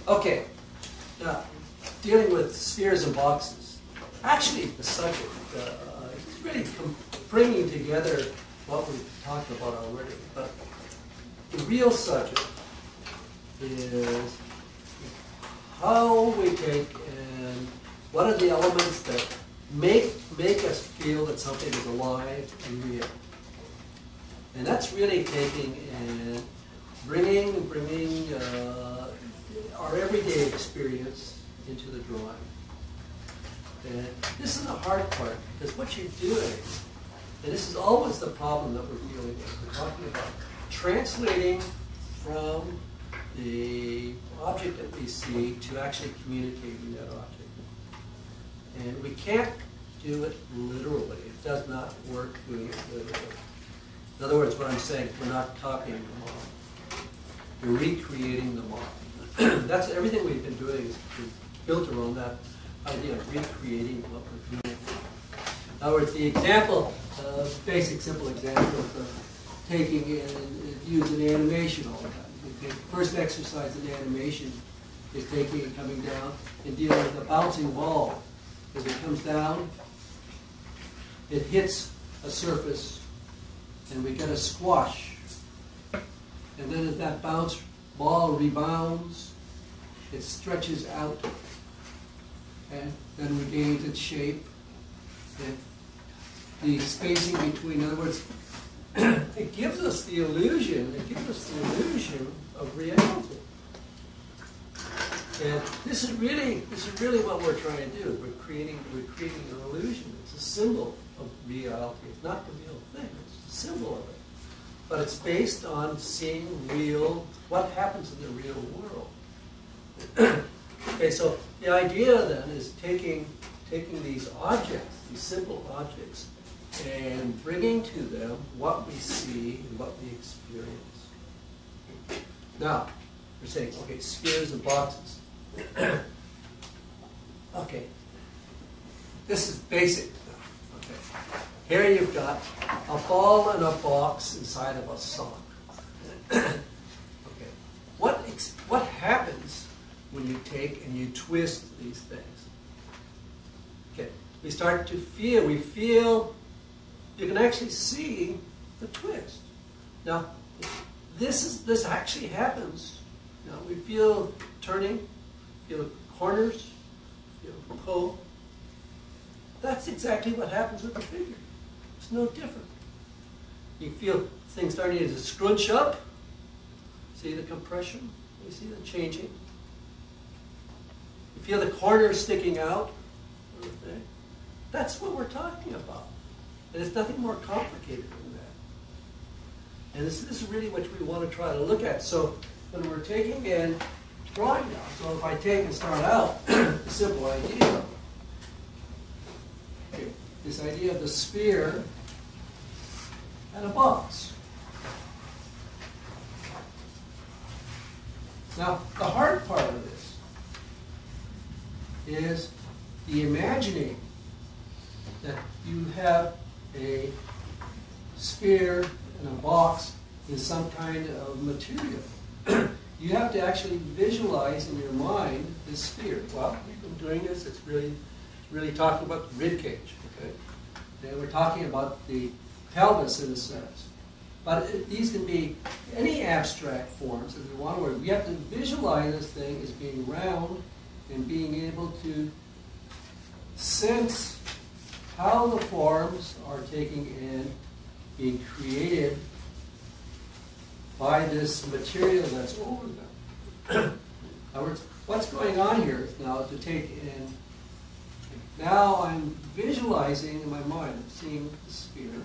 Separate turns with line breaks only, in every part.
Okay, now dealing with spheres and boxes. Actually, the subject is really bringing together what we've talked about already. But the real subject is how we take and what are the elements that make us feel that something is alive and real. And that's really taking and bringing our everyday experience into the drawing. And this is the hard part, because what you're doing, and this is always the problem that we're dealing with, we're talking about translating from the object that we see to actually communicating that object. And we can't do it literally. It does not work doing it literally. In other words, what I'm saying, we're not copying the model. We're recreating the model. That's everything we've been doing is built around that idea of recreating what we're doing. In other words, the example, basic simple example of taking and using animation all the time. The first exercise in animation is taking and coming down and dealing with a bouncing ball. As it comes down, it hits a surface, and we get a squash. And then as that bounce ball rebounds, it stretches out and then regains its shape. The spacing between, in other words, it gives us the illusion, of reality. And this is really what we're trying to do. We're creating an illusion. It's a symbol of reality. It's not the real thing. It's a symbol of it. But it's based on seeing what happens in the real world. Okay, so the idea then is taking these objects, these simple objects, and bringing to them what we see and what we experience. Now, we're saying, okay, spheres and boxes. Okay, this is basic. Okay, here you've got a ball and a box inside of a sock. Okay, what happens when you take and you twist these things? Okay, we start to feel. You can actually see the twist. Now, this actually happens. Now we feel turning. Feel the corners, feel the pull. That's exactly what happens with the figure. It's no different. You feel things starting to scrunch up. See the compression? You see the changing? You feel the corners sticking out. Okay. That's what we're talking about. And it's nothing more complicated than that. And this is really what we want to try to look at. So when we're taking in drawing now. So if I take and start out the simple idea, okay, this idea of the sphere and a box. Now, the hard part of this is the imagining that you have a sphere and a box in some kind of material. You have to actually visualize in your mind this sphere. Well, we've been doing this. It's really talking about the ribcage, okay? And we're talking about the pelvis in a sense. But these can be any abstract forms if you want to. We have to visualize this thing as being round and being able to sense how the forms are taking in, being created by this material that's over them. In other words, what's going on here is now to take in, now I'm visualizing in my mind, I'm seeing the sphere,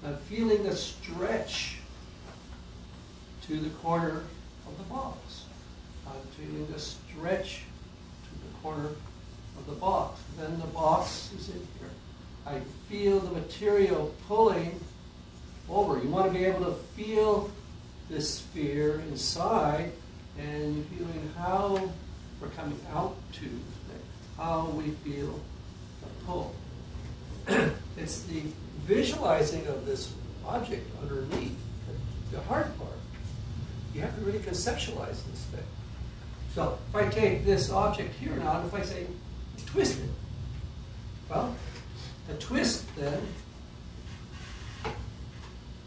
I'm feeling the stretch to the corner of the box. I'm feeling the stretch to the corner of the box. Then the box is in here. I feel the material pulling over. You want to be able to feel this sphere inside, and you're feeling how we're coming out to, how we feel the pull. It's the visualizing of this object underneath, the hard part. You have to really conceptualize this thing. So if I take this object here now, and if I say twist it, well, the twist then,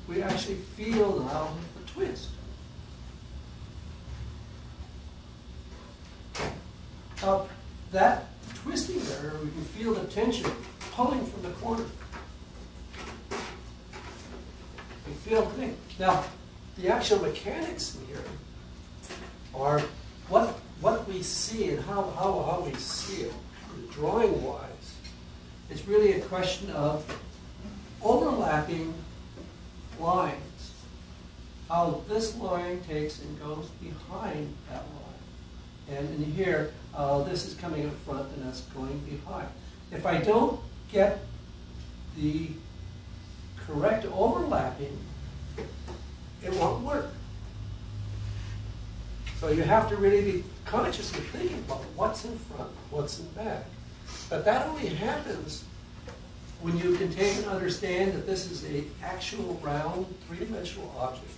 we actually feel now the twist. Now, that twisting there, we can feel the tension pulling from the corner. We feel things. Now, the actual mechanics here are what we see and how we see it, drawing-wise. It's really a question of overlapping lines. How this line takes and goes behind that line. And in here, this is coming in front and that's going behind. If I don't get the correct overlapping, it won't work. So you have to really be conscious of thinking about what's in front, what's in back. But that only happens when you can take and understand that this is an actual round, three-dimensional object.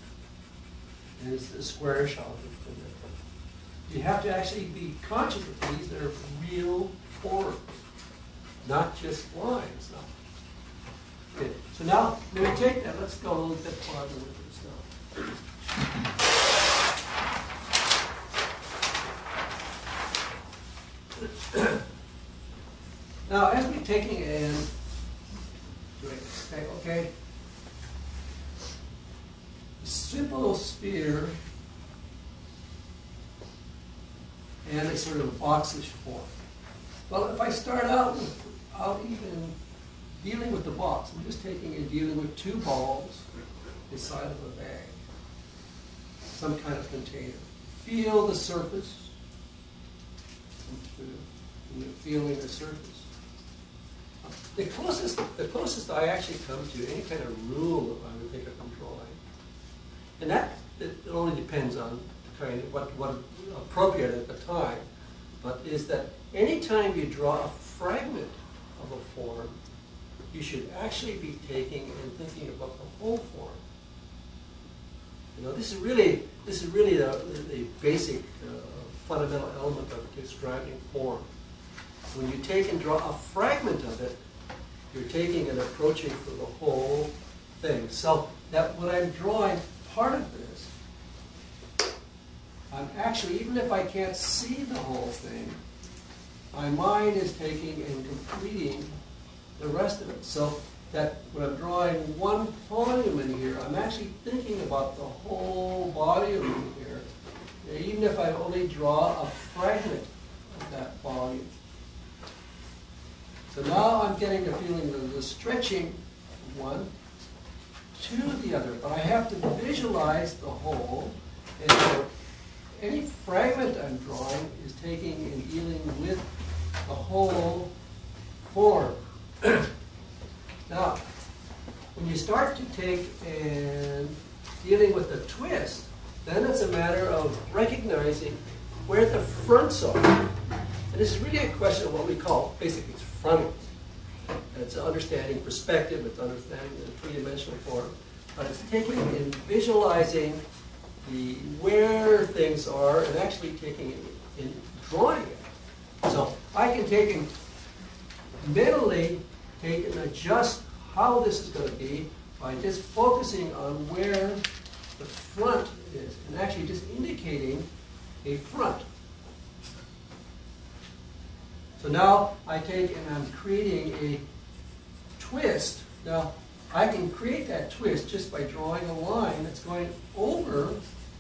And it's a squarish object. You have to actually be conscious of these that are real forms, not just lines. No. Okay. So now, when we take that, let's go a little bit farther with this now. Now, as we're taking in, okay, simple sphere and a sort of boxish form. Well, if I start out without even dealing with the box, I'm just taking and dealing with two balls inside of a bag, some kind of container. Feel the surface, and you're feeling the surface. The closest I actually come to any kind of rule that I would think of I'm drawing, and that it only depends on the kind of what appropriate at the time, but is that anytime you draw a fragment of a form, you should actually be taking and thinking about the whole form. You know, this is really the basic fundamental element of describing form. When you take and draw a fragment of it, you're taking and approaching for the whole thing. So that when I'm drawing part of this, I'm actually, even if I can't see the whole thing, my mind is taking and completing the rest of it. So that when I'm drawing one volume in here, I'm actually thinking about the whole volume in here, even if I only draw a fragment of that volume. So now I'm getting the feeling of the stretching one to the other, but I have to visualize the whole, and so any fragment I'm drawing is taking and dealing with the whole form. Now, when you start to take and dealing with the twist, then it's a matter of recognizing where the fronts are. And this is really a question of what we call, basically, frontal. It's understanding perspective, it's understanding the three-dimensional form, but it's taking and visualizing where things are and actually taking it and drawing it. So I can take and mentally take and adjust how this is going to be by just focusing on where the front is and actually just indicating a front. So now I take and I'm creating a twist. Now I can create that twist just by drawing a line that's going over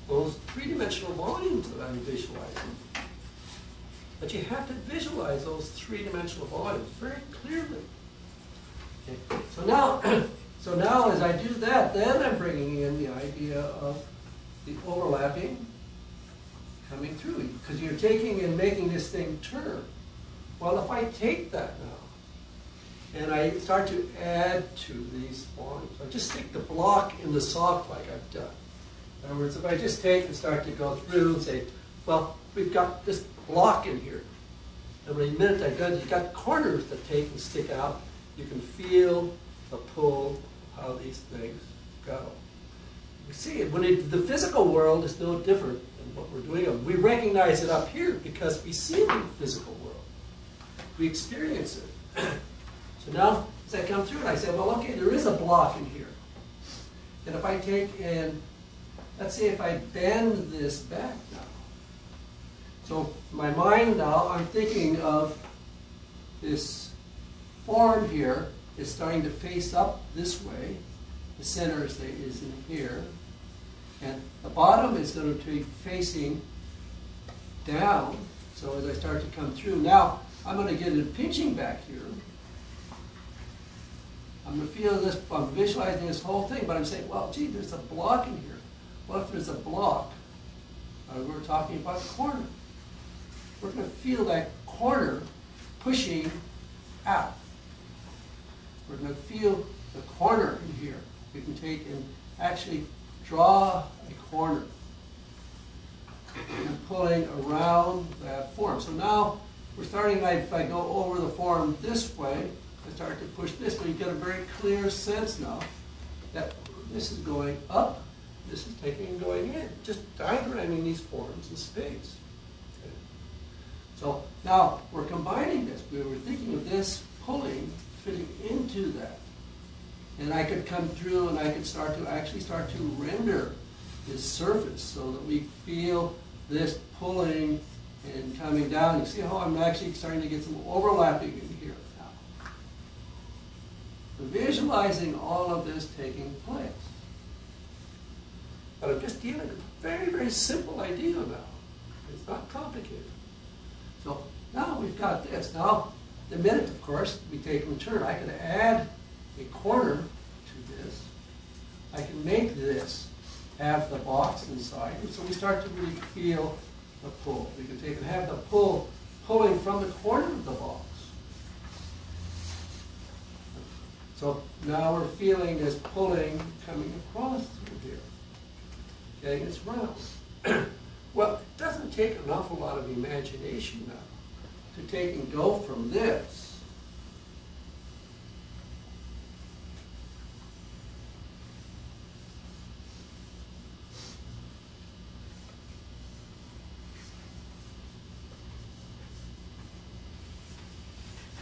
those three-dimensional volumes that I'm visualizing. But you have to visualize those three-dimensional volumes very clearly. Okay. So now as I do that, then I'm bringing in the idea of the overlapping coming through. Because you're taking and making this thing turn. Well, if I take that now, and I start to add to these volumes, I just stick the block in the sock like I've done. In other words, if I just take and start to go through and say, well, we've got this block in here. Every minute I go, you've got corners that take and stick out. You can feel the pull of how these things go. You see, the physical world is no different than and what we're doing. We recognize it up here because we see it in the physical world. We experience it. So now, as I come through, and I say, well, okay, there is a block in here. And if I take and, let's say if I bend this back now. So in my mind now, I'm thinking of this form here is starting to face up this way. The center is in here. And the bottom is going to be facing down. So as I start to come through, now I'm going to get it pinching back here. I'm going to feel this, I'm visualizing this whole thing, but I'm saying, well, gee, there's a block in here. Well, if there's a block, we're talking about corner. We're going to feel that corner pushing out. We're going to feel the corner in here. We can take and actually draw a corner and pulling around that form. So now we're starting, if I go over the form this way, I start to push this, way, you get a very clear sense now that this is going up, this is taking and going in, just diagramming these forms in space. Okay. So now we're combining this. We were thinking of this pulling, fitting into that. And I could come through and I could start to render this surface so that we feel this pulling and coming down. You see how I'm actually starting to get some overlapping in here now. So visualizing all of this taking place. But I'm just dealing with a very, very simple idea now. It's not complicated. So now we've got this. Now, the minute, of course, we take and turn, I can add a corner to this. I can make this have the box inside. And so we start to really feel the pull. We can take and have the pull pulling from the corner of the box. So now we're feeling this pulling coming across through here. Okay, it's round. Well, it doesn't take an awful lot of imagination now to take and go from this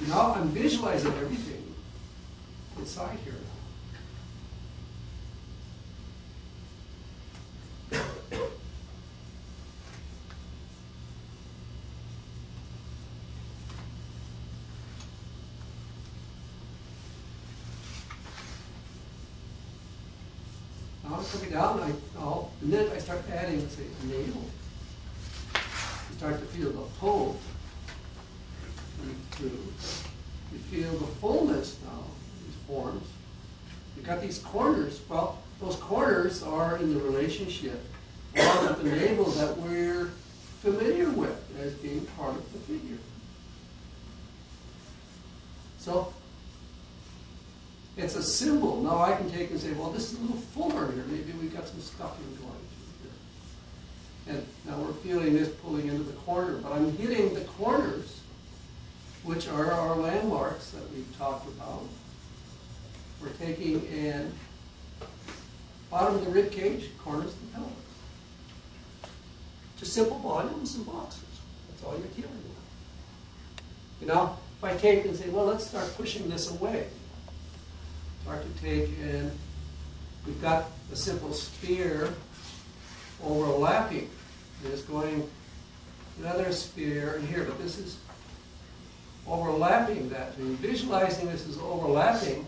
now I'm visualizing everything inside here. Now I'm coming down, the minute I start adding, let's say, a navel, you start to feel the pull through. You feel the fullness now, these forms. You've got these corners. Well, those corners are in the relationship of the navel that we're familiar with as being part of the figure. So, it's a symbol. Now I can take and say, well, this is a little fuller here. Maybe we've got some stuffing going here. And now we're feeling this pulling into the corner. But I'm hitting the corners, which are our landmarks that we've talked about. We're taking and bottom of the rib cage, corners of the pelvis. Just simple volumes and boxes. That's all you're dealing with. You know, if I take and say, well, let's start pushing this away. Start to take and we've got a simple sphere overlapping. There's going another sphere in here, but this is overlapping that. And visualizing this is overlapping,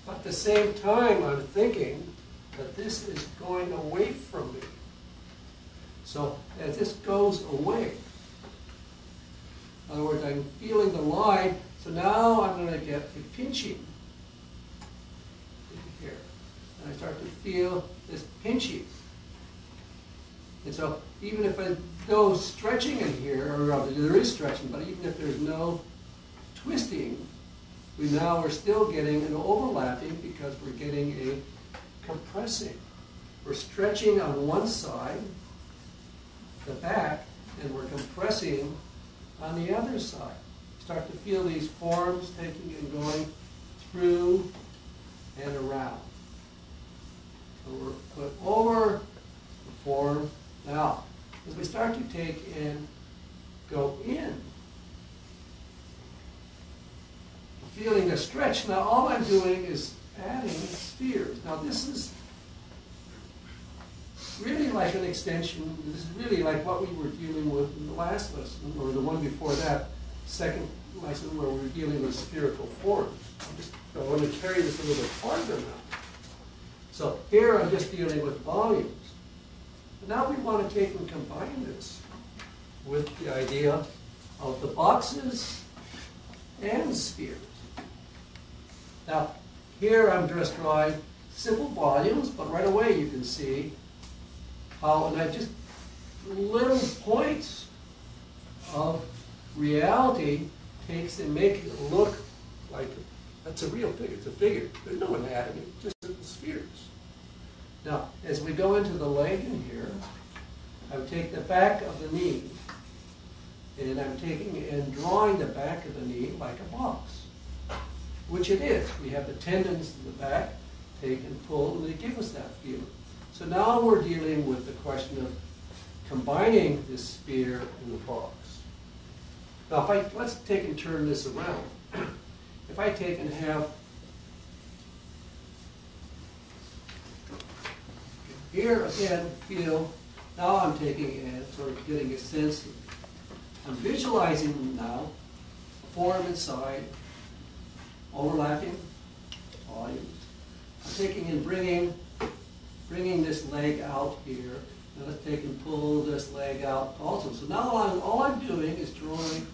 but at the same time I'm thinking that this is going away from me. So as this goes away, in other words, I'm feeling the line, so now I'm going to get a pinching here. And I start to feel this pinching. And so even if I go stretching in here, or there is stretching, but even if there's no twisting, we now are still getting an overlapping because we're getting a compressing. We're stretching on one side, the back, and we're compressing on the other side. Start to feel these forms taking and going through and around. So we're put over the form. Now, as we start take and go in. Feeling a stretch. Now all I'm doing is adding spheres. Now this is really like an extension. This is really like what we were dealing with in the last lesson, or the one before that, second lesson, where we were dealing with spherical forms. I want to carry this a little bit farther now. So here I'm just dealing with volumes. But now we want to take and combine this with the idea of the boxes and spheres. Now here I'm just drawing simple volumes, but right away you can see how, and I just little points of reality takes and make it look like that's a real figure. It's a figure. There's no anatomy, just spheres. Now, as we go into the leg in here, I would take the back of the knee, and I'm taking and drawing the back of the knee like a box, which it is. We have the tendons in the back, take and pull, and they give us that feeling. So now we're dealing with the question of combining this sphere and the box. Now, let's take and turn this around. If I take and have here again, feel, now I'm taking and sort of getting a sense of, I'm visualizing now a form inside, overlapping volumes. I'm taking and bringing this leg out here. Now let's take and pull this leg out also. So now all I'm doing is drawing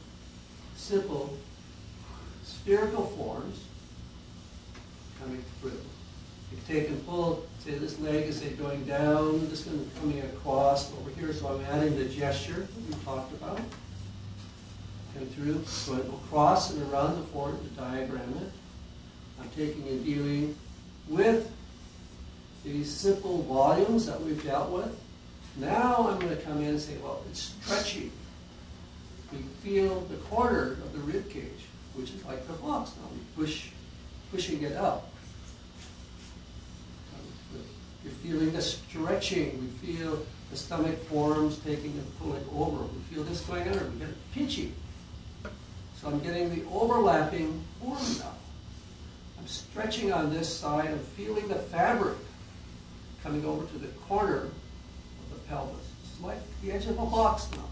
simple spherical forms coming through. You take and pull, say this leg is going down, this one coming across over here, so I'm adding the gesture that we talked about. Coming through, going across and around the form to diagram it. I'm taking and dealing with these simple volumes that we've dealt with. Now I'm going to come in and say, well, it's stretchy. We feel the corner of the rib cage, which is like the box. Now we pushing it up. You're feeling the stretching. We feel the stomach forms taking and pulling over. We feel this going under. We get it pinchy. So I'm getting the overlapping form now. I'm stretching on this side. I'm feeling the fabric coming over to the corner of the pelvis. It's like the edge of a box now.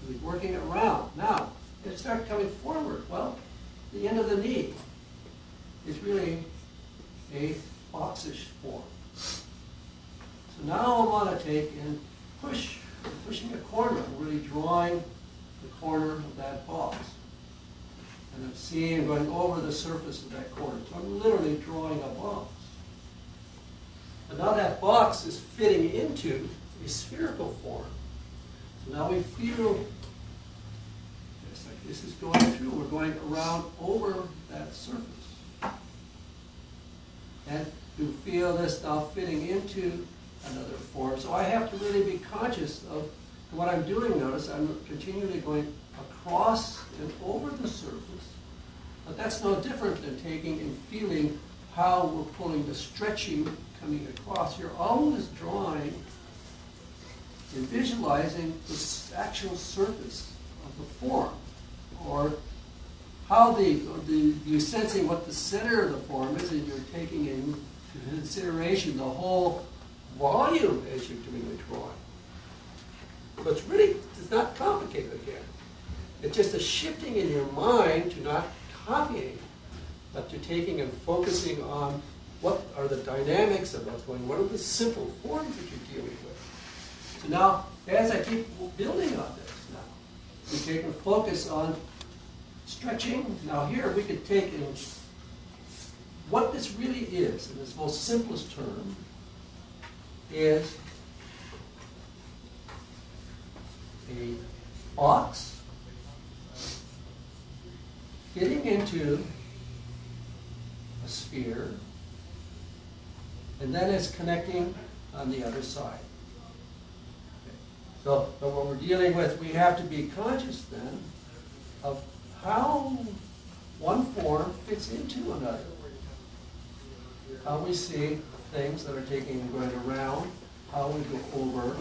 We're working it around. Now, it starts coming forward. Well, the end of the knee is really a boxish form. So now I want to take and pushing a corner. I'm really drawing the corner of that box. And I'm seeing going over the surface of that corner. So I'm literally drawing a box. And now that box is fitting into a spherical form. So now we feel just like this is going through. We're going around over that surface. And you feel this now fitting into another form. So I have to really be conscious of what I'm doing. Notice I'm continually going across and over the surface. But that's no different than taking and feeling how we're pulling the stretching coming across. You're always drawing and visualizing the actual surface of the form, or how you're sensing what the center of the form is, and you're taking into consideration the whole volume as you're doing the drawing. So it's not complicated again. It's just a shifting in your mind to not copying, but to taking and focusing on what are the dynamics of what's going on, what are the simple forms that you're dealing with. So now, as I keep building on this now, we take and focus on stretching. Now here we could take and what this really is, in its most simplest term, is a box fitting into a sphere, and then it's connecting on the other side. Okay. So what we're dealing with, we have to be conscious then of how one form fits into another. How we see things that are taking and going around, how we go over.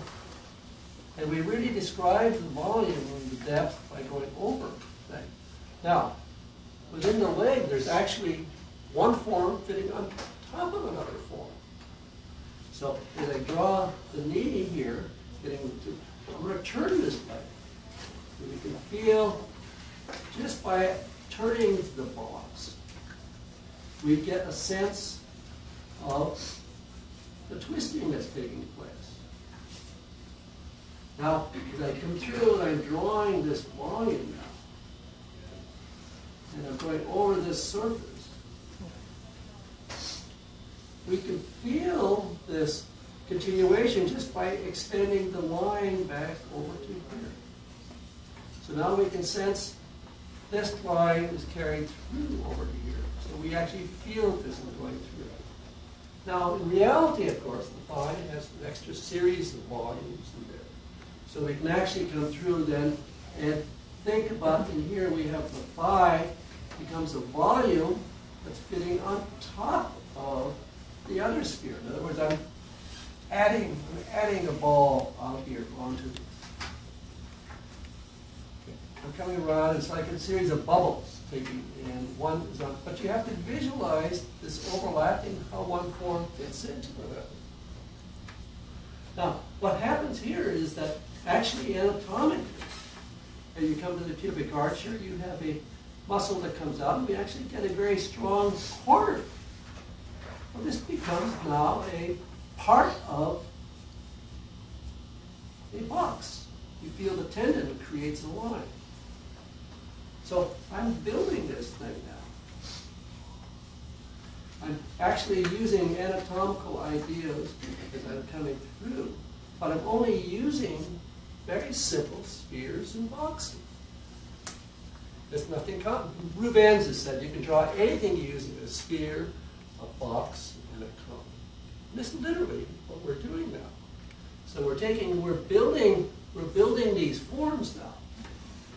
And we really describe the volume and the depth by going over things. Now, within the leg, there's actually one form fitting on top of another form. So as I draw the knee here, I'm going to turn this leg. And you can feel, just by turning the box, we get a sense of the twisting that's taking place. Now, as I come through and I'm drawing this volume now, and I'm going over this surface, we can feel this continuation just by extending the line back over to here. So now we can sense this line is carried through over to here. So we actually feel this is going through. Now, in reality, of course, the thigh has an extra series of volumes in there. So we can actually come through then and think about, in here we have the thigh becomes a volume that's fitting on top of the other sphere. In other words, I'm adding a ball out here onto it. I'm coming around, it's like a series of bubbles taking, and one is on, but you have to visualize this overlapping, how one form fits into another. Now, what happens here is that actually anatomically, as you come to the pubic arch here, you have a muscle that comes out, and we actually get a very strong corner. Well, this becomes now a part of a box. You feel the tendon that creates a line. So I'm building this thing now. I'm actually using anatomical ideas as I'm coming through, but I'm only using very simple spheres and boxes. There's nothing common. Rubens has said you can draw anything using a sphere, a box, and a cone. This is literally what we're doing now. So we're building these forms now.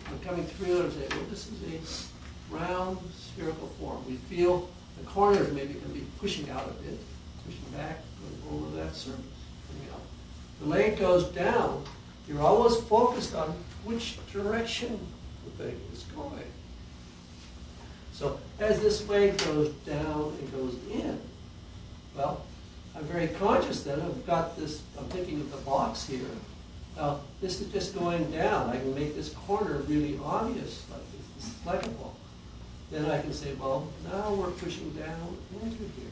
I'm coming through and I'm saying, well, this is a round spherical form. We feel the corners maybe can be pushing out a bit, pushing back, going over that surface, coming out. The leg goes down. You're always focused on which direction the thing is going. So as this leg goes down and goes in, well, I'm very conscious then. I've got this, I'm thinking of the box here. Now, this is just going down. I can make this corner really obvious, like this. This is like a ball. Then I can say, well, now we're pushing down into here.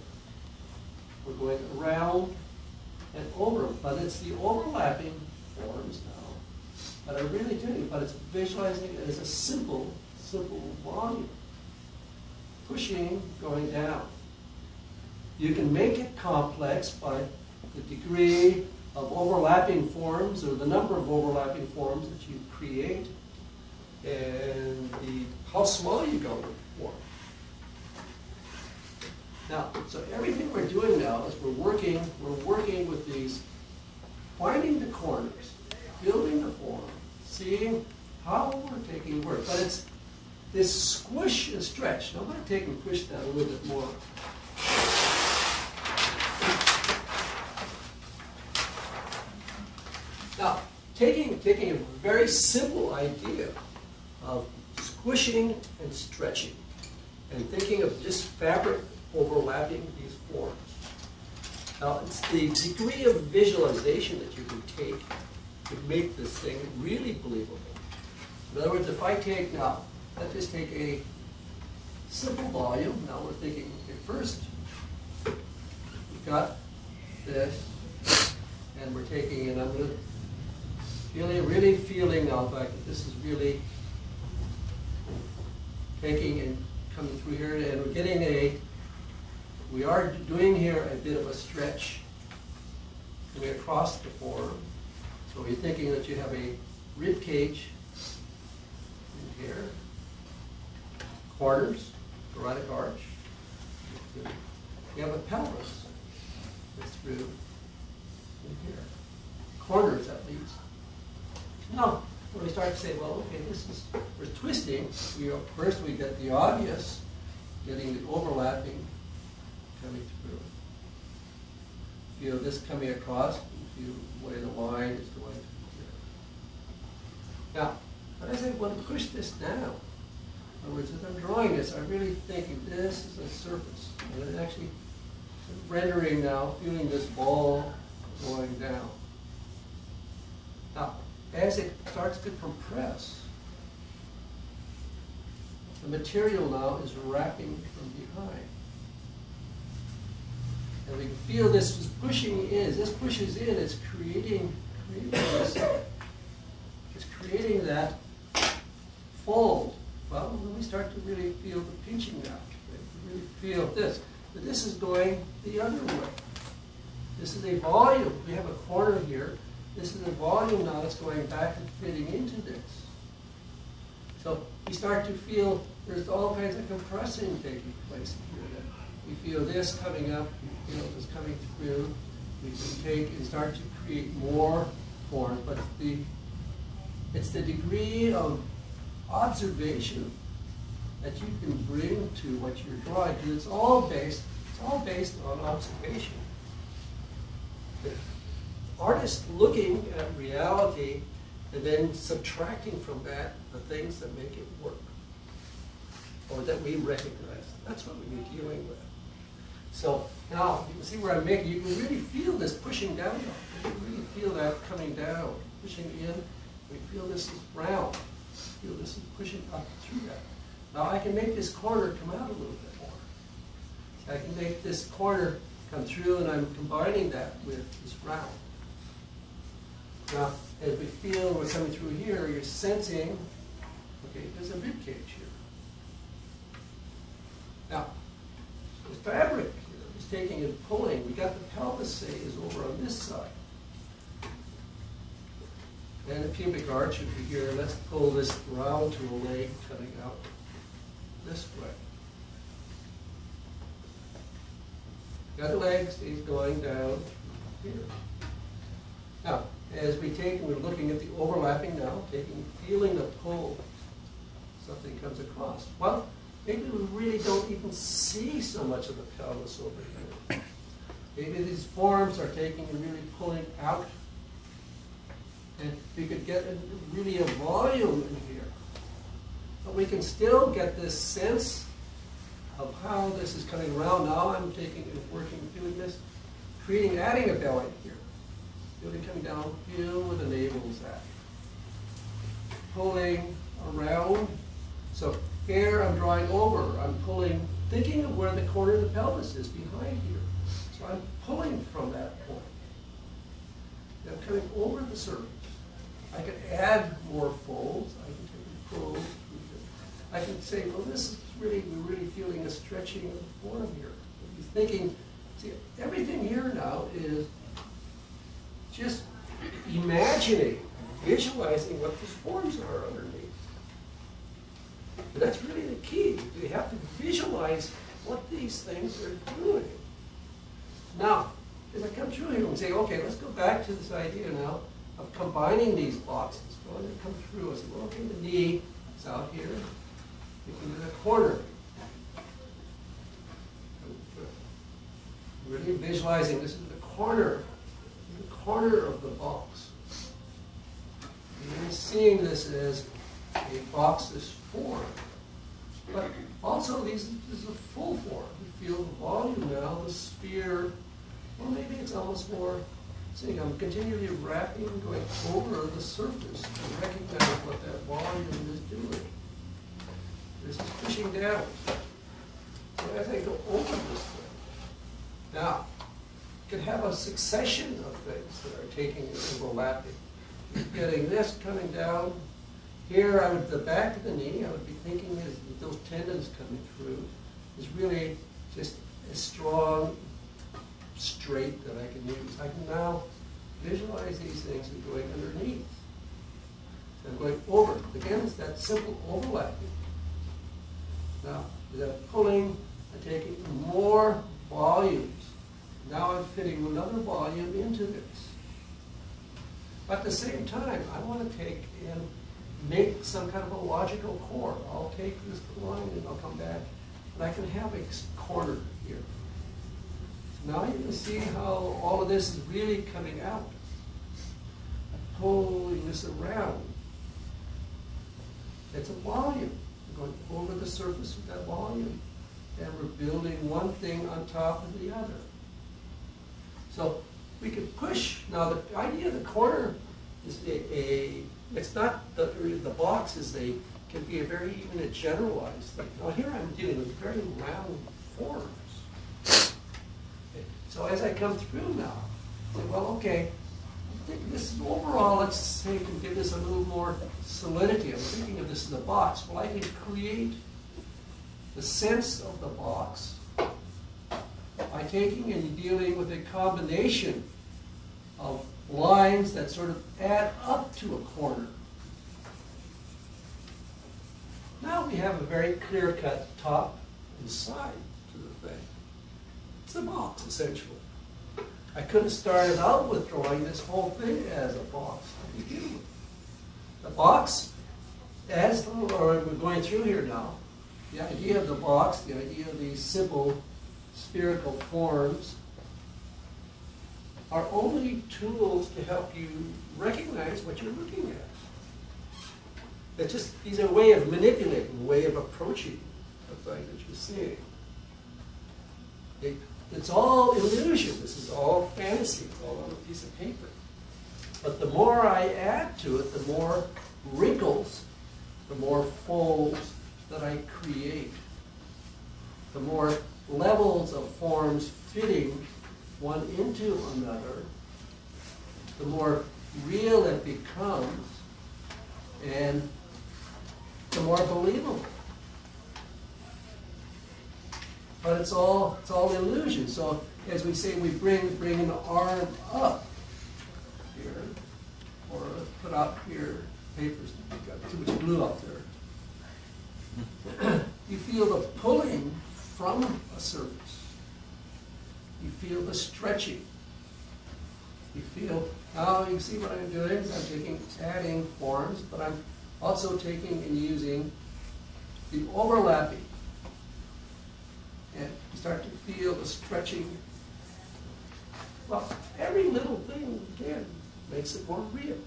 We're going around and over, but it's the overlapping forms now that are really doing it, but it's visualizing it as a simple volume. Pushing, going down. You can make it complex by the degree of overlapping forms or the number of overlapping forms that you create and how small you go with the form. Now, so everything we're doing now is we're working with these, finding the corners, building the form, seeing how we're taking work. But it's this squish and stretch. Now I'm going to take and push that a little bit more. Now, taking a very simple idea of squishing and stretching and thinking of just fabric overlapping these forms. Now, it's the degree of visualization that you can take to make this thing really believable. In other words, if I take now, let's just take a simple volume. Now we're thinking, okay, first, we've got this, and we're taking, and I'm going to really feeling now, in fact, that this is really taking and coming through here, and we're getting we are doing here a bit of a stretch going across the form. So you're thinking that you have a rib cage in here, corners, thoracic arch. You have a pelvis that's through in here, corners at least. Now, when we start to say, well, okay, we're twisting. First we get the obvious, getting the overlapping coming through. Feel this coming across, you feel the way the line is going through here. Now, but as I want to push this down, in other words, as I'm drawing this, I'm really thinking this is a surface. And I'm actually rendering now, feeling this ball going down. Now, as it starts to compress, the material now is wrapping from behind. And we can feel this is pushing in. As this pushes in, it's creating this. It's creating that fold. Well, when we start to really feel the pinching now, we really feel this. But this is going the other way. This is a volume. We have a corner here. This is a volume now that's going back and fitting into this. So we start to feel there's all kinds of compressing taking place here. We feel this coming up, we feel this coming through. We can take and start to create more form, but it's the degree of observation that you can bring to what you're drawing. And it's all based on observation. The artist looking at reality and then subtracting from that the things that make it work, or that we recognize. That's what we're dealing with. So now you can see where I'm making. You can really feel this pushing down. You can really feel that coming down, pushing in. We feel this is round. Feel this is pushing up through that. Now I can make this corner come out a little bit more. So I can make this corner come through, and I'm combining that with this round. Now, as we feel we're coming through here, you're sensing, okay, there's a ribcage here. Now, the fabric here is taking and pulling. We got the pelvis, say, is over on this side. And the pubic arch would be here. Let's pull this round to a leg coming out this way. The other leg stays going down here. Now, as we take and we're looking at the overlapping now, feeling the pull, something comes across. Well, maybe we really don't even see so much of the pelvis over here. Maybe these forms are taking and really pulling out. And we could get really a volume in here. But we can still get this sense of how this is coming around. Now I'm taking and working, feeling this, adding a belly here. Feeling coming down, feel where the navel is at. Pulling around. So here I'm drawing over. I'm pulling, thinking of where the corner of the pelvis is behind here. So I'm pulling from that point. I'm coming over the surface. I can add more folds. I can take and pull. I can say, well, this is really, we're really feeling a stretching of the form here. You're thinking, see, everything here now is just imagining, visualizing what these forms are underneath. But that's really the key. You have to visualize what these things are doing. Now, as I come through here and say, okay, let's go back to this idea now of combining these boxes. Going to come through. I say, well, okay, the knee is out here. You can do the corner. Really visualizing this is the corner of the box. And you're seeing this as a box's form. But also this is a full form. You feel the volume now, the sphere. Well, maybe it's almost more, see, I'm continually wrapping, going over the surface to recognize what that volume is doing. This is pushing down. So as I go over this thing, now, you can have a succession of things that are taking and overlapping. You're getting this coming down. Here, the back of the knee, I would be thinking is those tendons coming through is really just a strong straight that I can use. I can now visualize these things and going underneath. So I'm going over. Again, it's that simple overlapping. Now, with that pulling, I'm taking more volumes. Now I'm fitting another volume into this. But at the same time, I want to take and make some kind of a logical core. I'll take this line and I'll come back, and I can have a corner here. So now you can see how all of this is really coming out. I'm pulling this around. It's a volume. We're going over the surface of that volume. And we're building one thing on top of the other. So we can push. Now the idea of the corner is it's not the box is can be even a generalized thing. Now here I'm dealing with very round forms. Okay. So as I come through now, I say, well, okay, I think this is overall, let's say, to give this a little more solidity. I'm thinking of this as a box. Well, I can create the sense of the box by taking and dealing with a combination of lines that sort of add up to a corner. Now we have a very clear-cut top and side to the thing. It's a box, essentially. I could have started out with drawing this whole thing as a box to begin with. The box, we're going through here now, the idea of the box, the idea of these simple spherical forms are only tools to help you recognize what you're looking at. These are a way of manipulating, a way of approaching the thing that you're seeing. It's all illusion. This is all fantasy. It's all on a piece of paper. But the more I add to it, the more wrinkles, the more folds that I create, the more levels of forms fitting one into another, the more real it becomes, and the more believable. But it's all illusion. So as we say, we bring an arm up here, or put up here papers. You've got too much glue up there. You feel the pulling from a surface. You feel the stretching. You feel, now you see what I'm doing is I'm adding forms, but I'm also taking and using the overlapping. And you start to feel the stretching. Well, every little thing, again, makes it more real.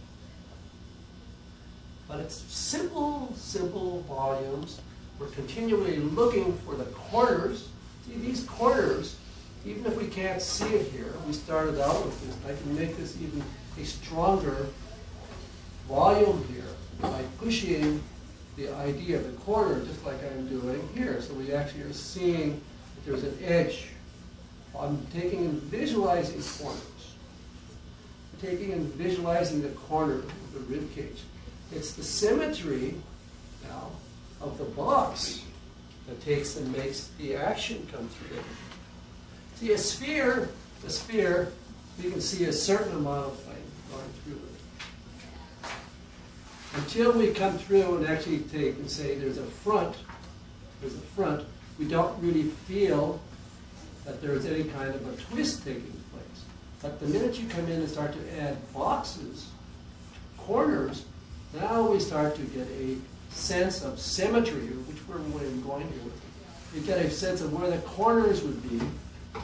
But it's simple, simple volumes. We're continually looking for the corners. See, these corners, even if we can't see it here, we started out with this. I can make this even a stronger volume here by pushing the idea of the corner just like I'm doing here. So we actually are seeing that there's an edge. I'm taking and visualizing corners. I'm taking and visualizing the corner of the rib cage. It's the symmetry now of the box that takes and makes the action come through. See, a sphere, you can see a certain amount of thing going through it. Until we come through and actually take and say there's a front, we don't really feel that there's any kind of a twist taking place. But the minute you come in and start to add boxes, corners, now we start to get a sense of symmetry, which we're going here with. We get a sense of where the corners would be,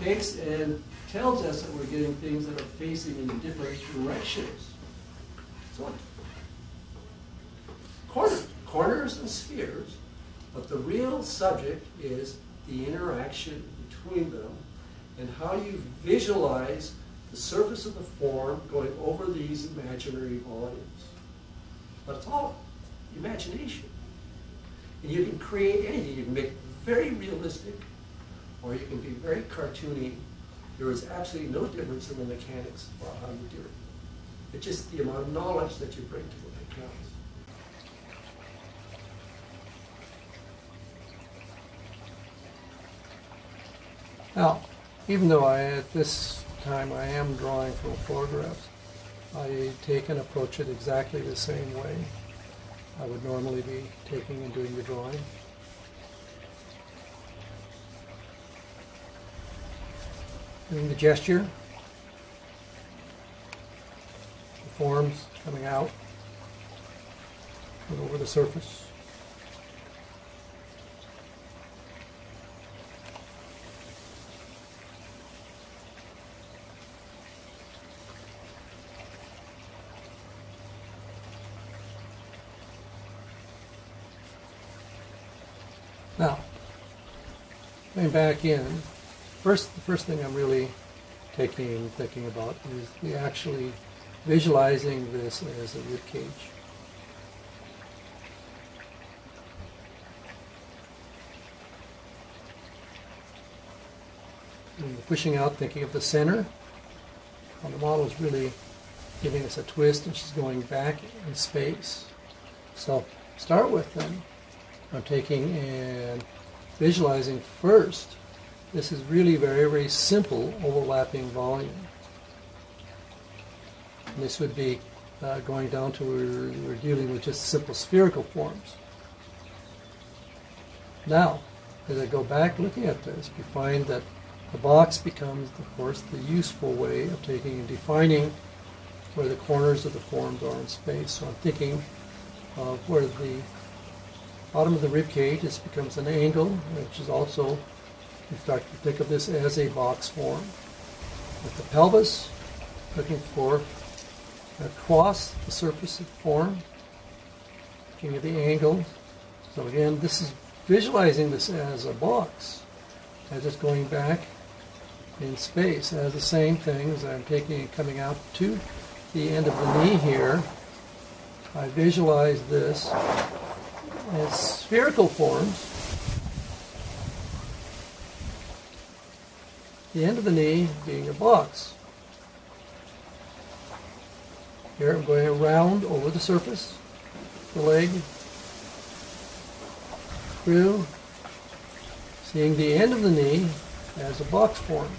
takes and tells us that we're getting things that are facing in different directions. So corners and spheres, but the real subject is the interaction between them and how you visualize the surface of the form going over these imaginary volumes. But it's all imagination. And you can create anything. You can make it very realistic, or you can be very cartoony. There is absolutely no difference in the mechanics about how you do it. It's just the amount of knowledge that you bring to it that counts. Now, even though at this time I am drawing from photographs, I take and approach it exactly the same way I would normally be taking and doing the drawing. Doing the gesture, the forms coming out and over the surface. Now, going back in, the first thing I'm really thinking about is actually visualizing this as a rib cage. And pushing out, thinking of the center. Well, the model is really giving us a twist, and she's going back in space. So start with them. I'm taking and visualizing first. This is really very, very simple overlapping volume. And this would be going down to where we're dealing with just simple spherical forms. Now, as I go back looking at this, we find that the box becomes, of course, the useful way of taking and defining where the corners of the forms are in space. So I'm thinking of where the bottom of the rib cage, this becomes an angle, which is also, we start to think of this as a box form. With the pelvis, looking for across the surface of the form, looking at the angle. So again, this is visualizing this as a box, as it's going back in space, as the same thing as I'm taking and coming out to the end of the knee here. I visualize this as spherical forms. The end of the knee being a box. Here I'm going around over the surface, the leg, through, seeing the end of the knee as a box form.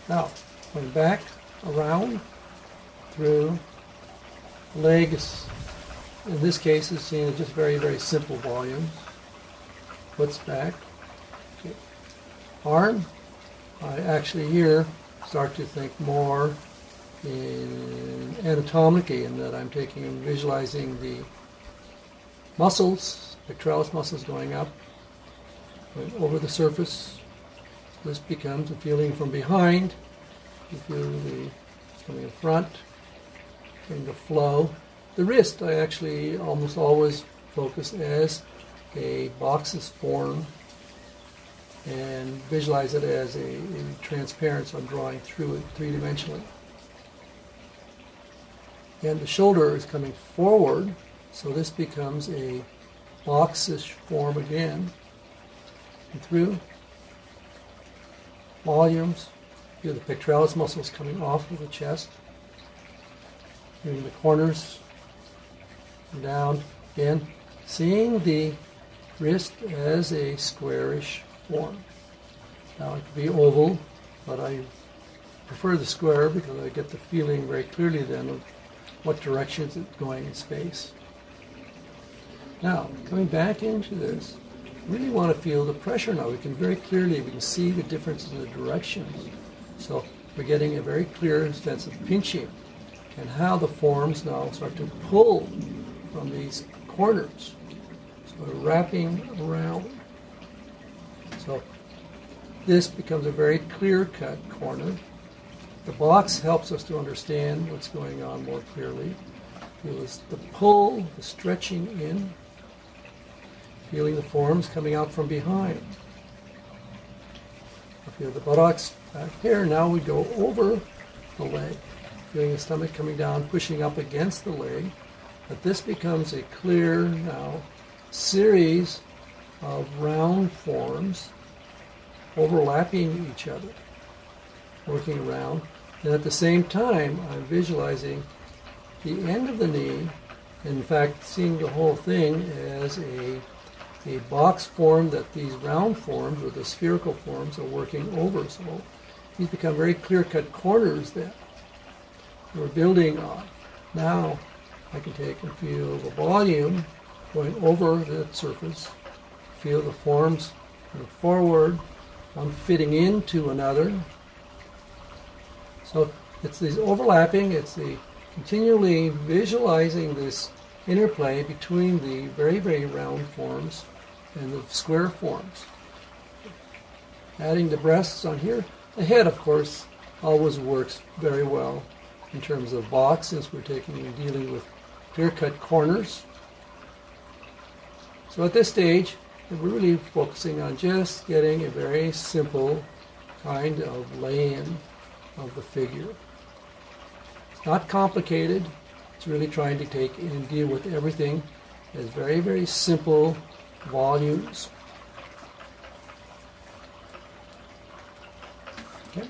Now, going back, around, through, legs, in this case is seen as just very, very simple volumes. Foot's back. Okay. Arm, I actually here start to think more in anatomically, in that I'm taking and visualizing the muscles, pectoralis muscles going up, going over the surface. This becomes a feeling from behind. You feel the coming in front, getting the flow. The wrist I actually almost always focus as a box's form and visualize it as a transparent, so I'm drawing through it three-dimensionally. And the shoulder is coming forward, so this becomes a boxish form again. And through volumes, feel the pectoralis muscles coming off of the chest, feeling the corners, and down again, seeing the wrist as a squarish form. Now it could be oval, but I prefer the square because I get the feeling very clearly then of what direction it's going in space. Now, coming back into this, really want to feel the pressure now. We can very clearly, we can see the difference in the directions. So we're getting a very clear sense of pinching and how the forms now start to pull from these corners. So we're wrapping around. So this becomes a very clear-cut corner. The box helps us to understand what's going on more clearly. Feel the pull, the stretching in, feeling the forms coming out from behind. I feel the buttocks back here. Now we go over the leg, feeling the stomach coming down, pushing up against the leg. But this becomes a clear now series of round forms overlapping each other, working around. And at the same time, I'm visualizing the end of the knee, in fact, seeing the whole thing as a box form that these round forms, or the spherical forms, are working over. So these become very clear-cut corners that we're building on. Now I can take and feel the volume going over the surface, feel the forms going forward, one fitting into another. So it's these overlapping, it's the continually visualizing this interplay between the very, very round forms and the square forms. Adding the breasts on here. The head, of course, always works very well in terms of box, since we're taking and dealing with clear-cut corners. So at this stage, we're really focusing on just getting a very simple kind of lay-in of the figure. It's not complicated. It's really trying to take and deal with everything as very, very simple volumes. Okay.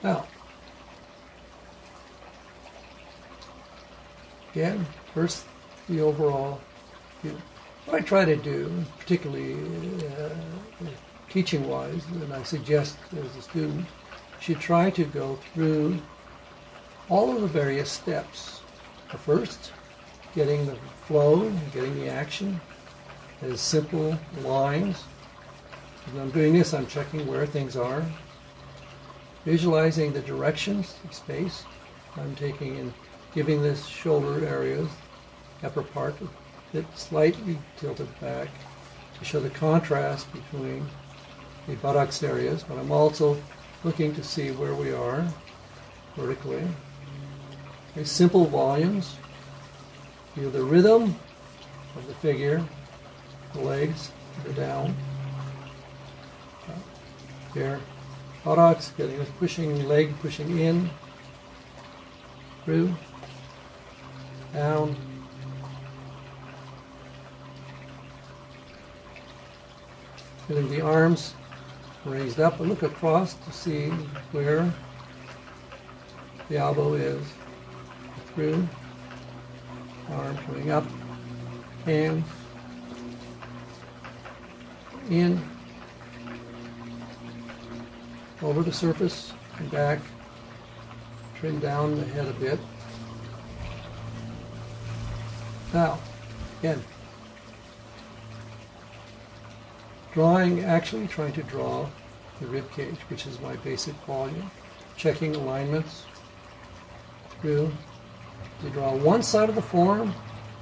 Now, again, first the overall view. What I try to do, particularly teaching-wise, and I suggest as a student, you should try to go through all of the various steps. The first, getting the flow, getting the action as simple lines. When I'm doing this, I'm checking where things are. Visualizing the directions of space. I'm taking and giving this shoulder area, upper part, a bit slightly tilted back to show the contrast between the buttocks areas, but I'm also looking to see where we are vertically. Okay, simple volumes. Feel the rhythm of the figure, the legs, the down. Here, buttocks, getting this pushing leg, pushing in, through, down, feeling the arms raised up and look across to see where the elbow is, through, arm coming up, hands, in, over the surface and back, trim down the head a bit. Now, again, actually trying to draw the rib cage, which is my basic volume. Checking alignments through. You draw one side of the form,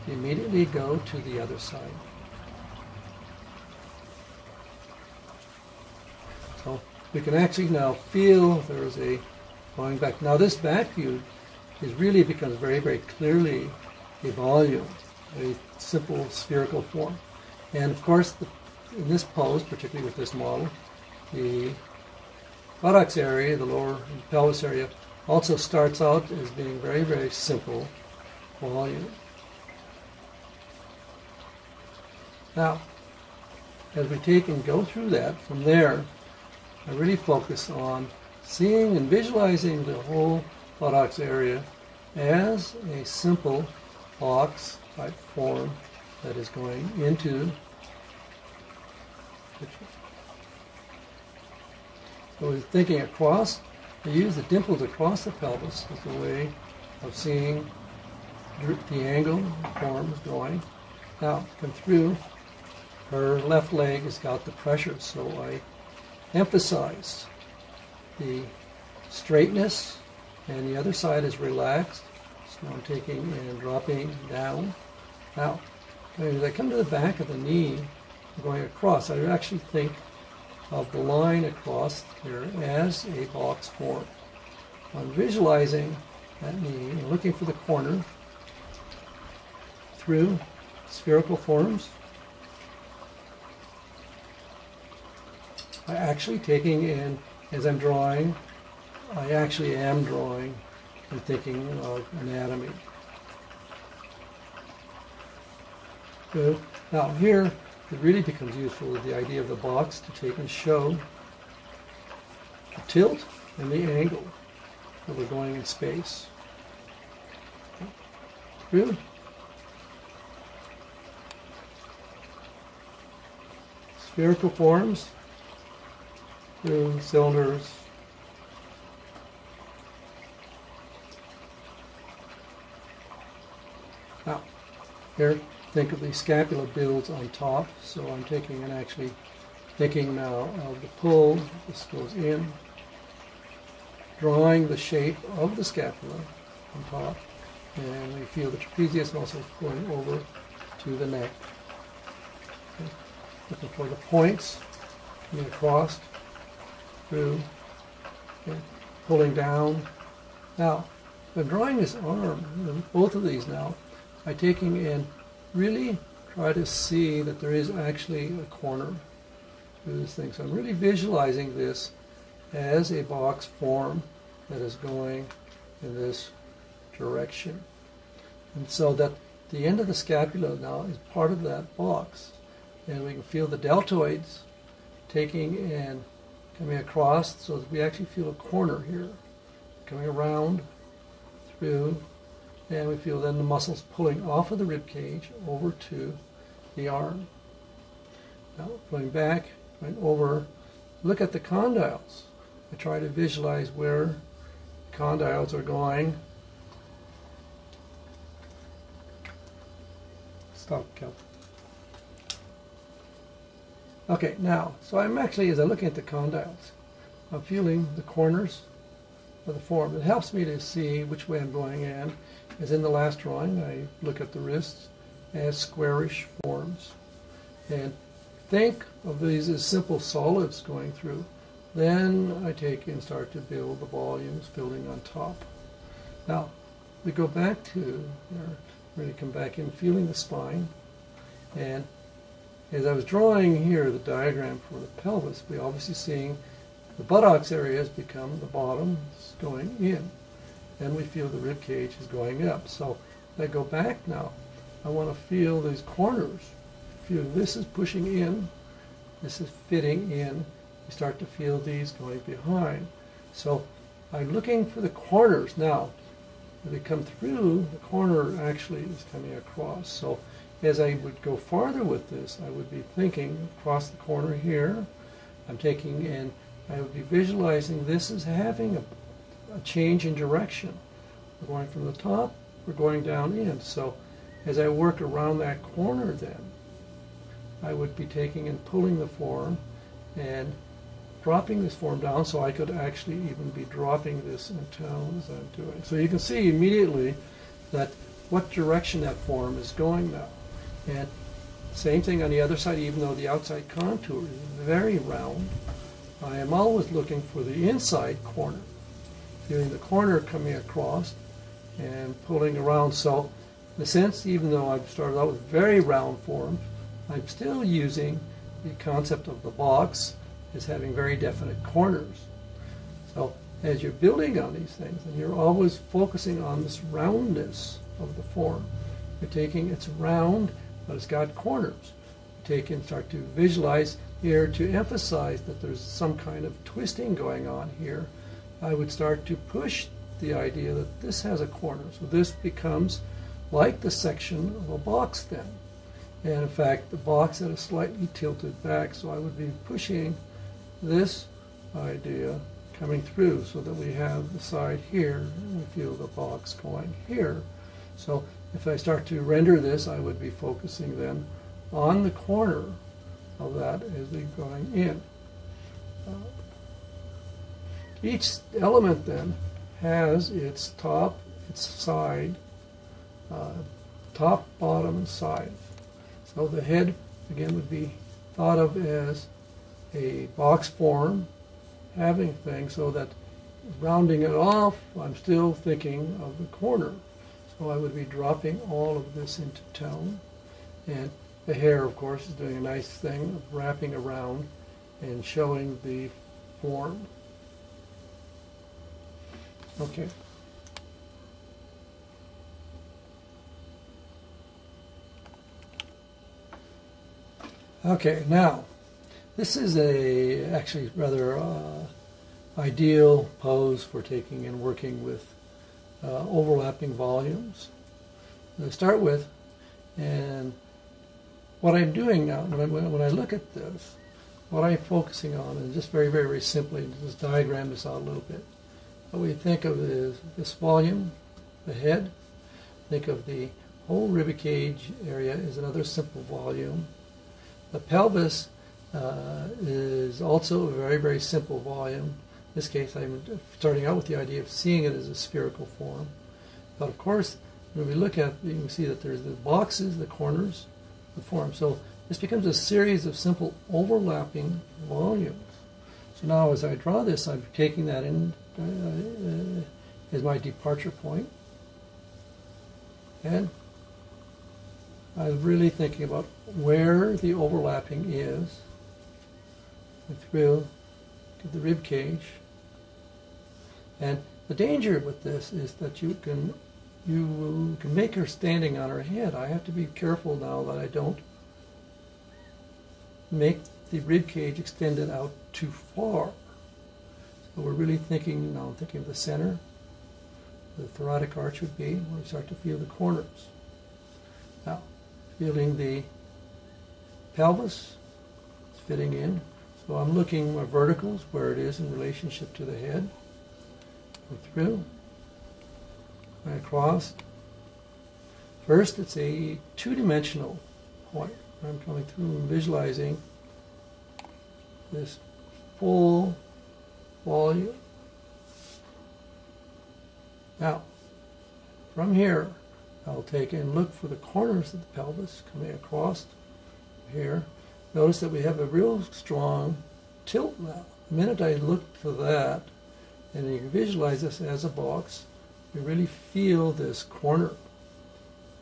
you immediately go to the other side. So we can actually now feel there is a going back. Now this back view really becomes very, very clearly a volume, a simple spherical form. And of course, in this pose, particularly with this model, the buttocks area, the lower pelvis area, also starts out as being very, very simple volume. Now, as we take and go through that, from there, I really focus on seeing and visualizing the whole buttocks area as a simple box type form that is going into. So we're thinking across, I use the dimples across the pelvis as a way of seeing the angle the form is going. Now, come through, her left leg has got the pressure, so I emphasize the straightness, and the other side is relaxed. So I'm taking and dropping down. Now, as I come to the back of the knee, I'm going across. I actually think of the line across here as a box form. I'm visualizing that knee and looking for the corner through spherical forms. I actually taking in, as I'm drawing, I actually am drawing and thinking of anatomy. Good. Now here, it really becomes useful with the idea of the box to take and show the tilt and the angle that we're going in space. Good. Spherical forms through cylinders. Now, here, think of the scapula builds on top, so I'm taking and actually thinking now of the pull. This goes in, drawing the shape of the scapula on top, and we feel the trapezius muscles going over to the neck. Okay. Looking for the points, coming across, through, Okay, pulling down. Now, if I'm drawing this arm, both of these now, by taking in, really try to see that there is actually a corner to this thing. So I'm really visualizing this as a box form that is going in this direction. And so that the end of the scapula now is part of that box. And we can feel the deltoids taking and coming across so that we actually feel a corner here, coming around through, and we feel then the muscles pulling off of the rib cage over to the arm. Now going back, going over, look at the condyles. I try to visualize where condyles are going. Stop, Kel. Okay, now, so I'm actually, as I'm looking at the condyles, I'm feeling the corners of the form. It helps me to see which way I'm going in. As in the last drawing, I look at the wrists as squarish forms. And think of these as simple solids going through. Then I take and start to build the volumes, building on top. Now, we go back to, we're going to come back in, feeling the spine. And as I was drawing here the diagram for the pelvis, we're obviously seeing the buttocks areas become the bottom going in. Then we feel the rib cage is going up. So if I go back now, I want to feel these corners. Feel this is pushing in, this is fitting in. You start to feel these going behind. So I'm looking for the corners now. As they come through, the corner actually is coming across. So as I would go farther with this, I would be thinking across the corner here. I'm taking in, I would be visualizing this as having a change in direction. We're going from the top, we're going down in. So as I work around that corner then, I would be taking and pulling the form and dropping this form down so I could actually even be dropping this in tone as I'm doing. So you can see immediately that what direction that form is going now. And same thing on the other side, even though the outside contour is very round, I am always looking for the inside corner, feeling the corner coming across and pulling around. So in a sense, even though I've started out with very round forms, I'm still using the concept of the box as having very definite corners. So as you're building on these things, and you're always focusing on this roundness of the form, you're taking, it's round, but it's got corners. You take and start to visualize here to emphasize that there's some kind of twisting going on here. I would start to push the idea that this has a corner. So this becomes like the section of a box then. And in fact, the box had a slightly tilted back, so I would be pushing this idea coming through so that we have the side here, and we feel the box going here. So if I start to render this, I would be focusing then on the corner of that as we're going in. Each element then has its top, its side, top, bottom, and side. So the head, again, would be thought of as a box form, having things so that rounding it off, I'm still thinking of the corner. So I would be dropping all of this into tone. And the hair, of course, is doing a nice thing of wrapping around and showing the form. Okay. Okay, now, this is a actually rather ideal pose for taking and working with overlapping volumes. To start with, and what I'm doing now, when I look at this, what I'm focusing on, and just very, very, very simply, just diagram this out a little bit, what we think of is this volume, the head, think of the whole ribcage area as another simple volume. The pelvis is also a very, very simple volume. In this case, I'm starting out with the idea of seeing it as a spherical form. But of course, when we look at it, you can see that there's the boxes, the corners, the form. So this becomes a series of simple overlapping volumes. So now as I draw this, I'm taking that in as my departure point. And I'm really thinking about where the overlapping is through to the rib cage. And the danger with this is that you can make her standing on her head. I have to be careful now that I don't make the rib cage extended out too far. So we're really thinking now. I'm thinking of the center. The thoracic arch would be where we start to feel the corners. Now, feeling the pelvis, it's fitting in. So I'm looking at verticals, where it is in relationship to the head. Go through, and across. First, it's a two-dimensional point. I'm coming through and visualizing this full volume. Now, from here, I'll take and look for the corners of the pelvis coming across here. Notice that we have a real strong tilt now. The minute I look for that, and you can visualize this as a box, you really feel this corner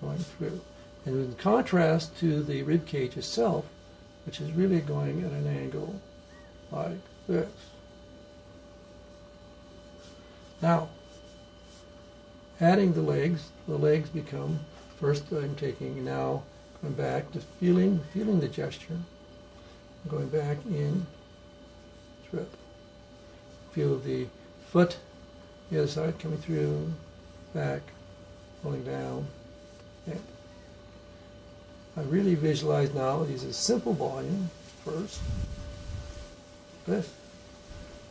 going through. And in contrast to the rib cage itself, which is really going at an angle like this. Now, adding the legs become, first I'm taking now, going back to feeling the gesture, going back in, through. Feel the foot, the other side coming through, back, pulling down, and I really visualize now, these are simple volume first. This.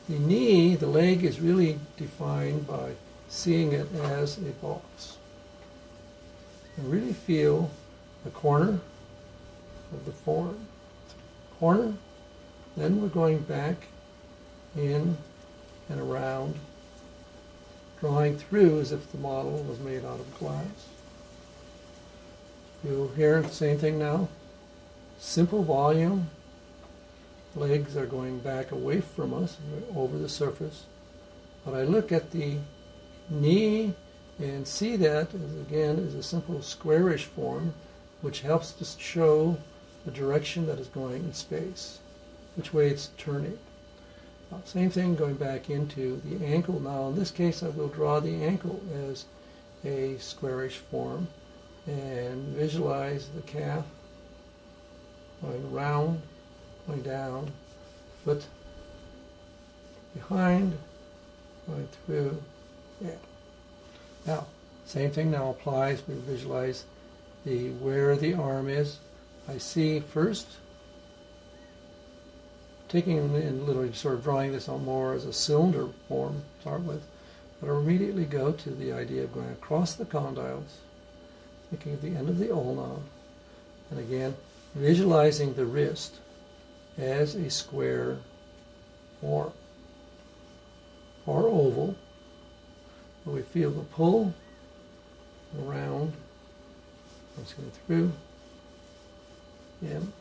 The knee, the leg is really defined by seeing it as a box. And really feel the corner of the form. Corner, then we're going back in and around, drawing through as if the model was made out of glass. You'll hear the same thing now. Simple volume. Legs are going back away from us, over the surface. But I look at the knee and see that, again, is a simple squarish form, which helps to show the direction that is going in space, which way it's turning. Now, same thing going back into the ankle. Now, in this case, I will draw the ankle as a squarish form and visualize the calf going round, going down, foot behind, going through, yeah. Now, same thing now applies. We visualize where the arm is. I see first, taking and literally sort of drawing this out more as a cylinder form to start with, but I'll immediately go to the idea of going across the condyles, thinking of the end of the ulna, and again, visualizing the wrist as a square form or oval, where we feel the pull around, it's going through, in,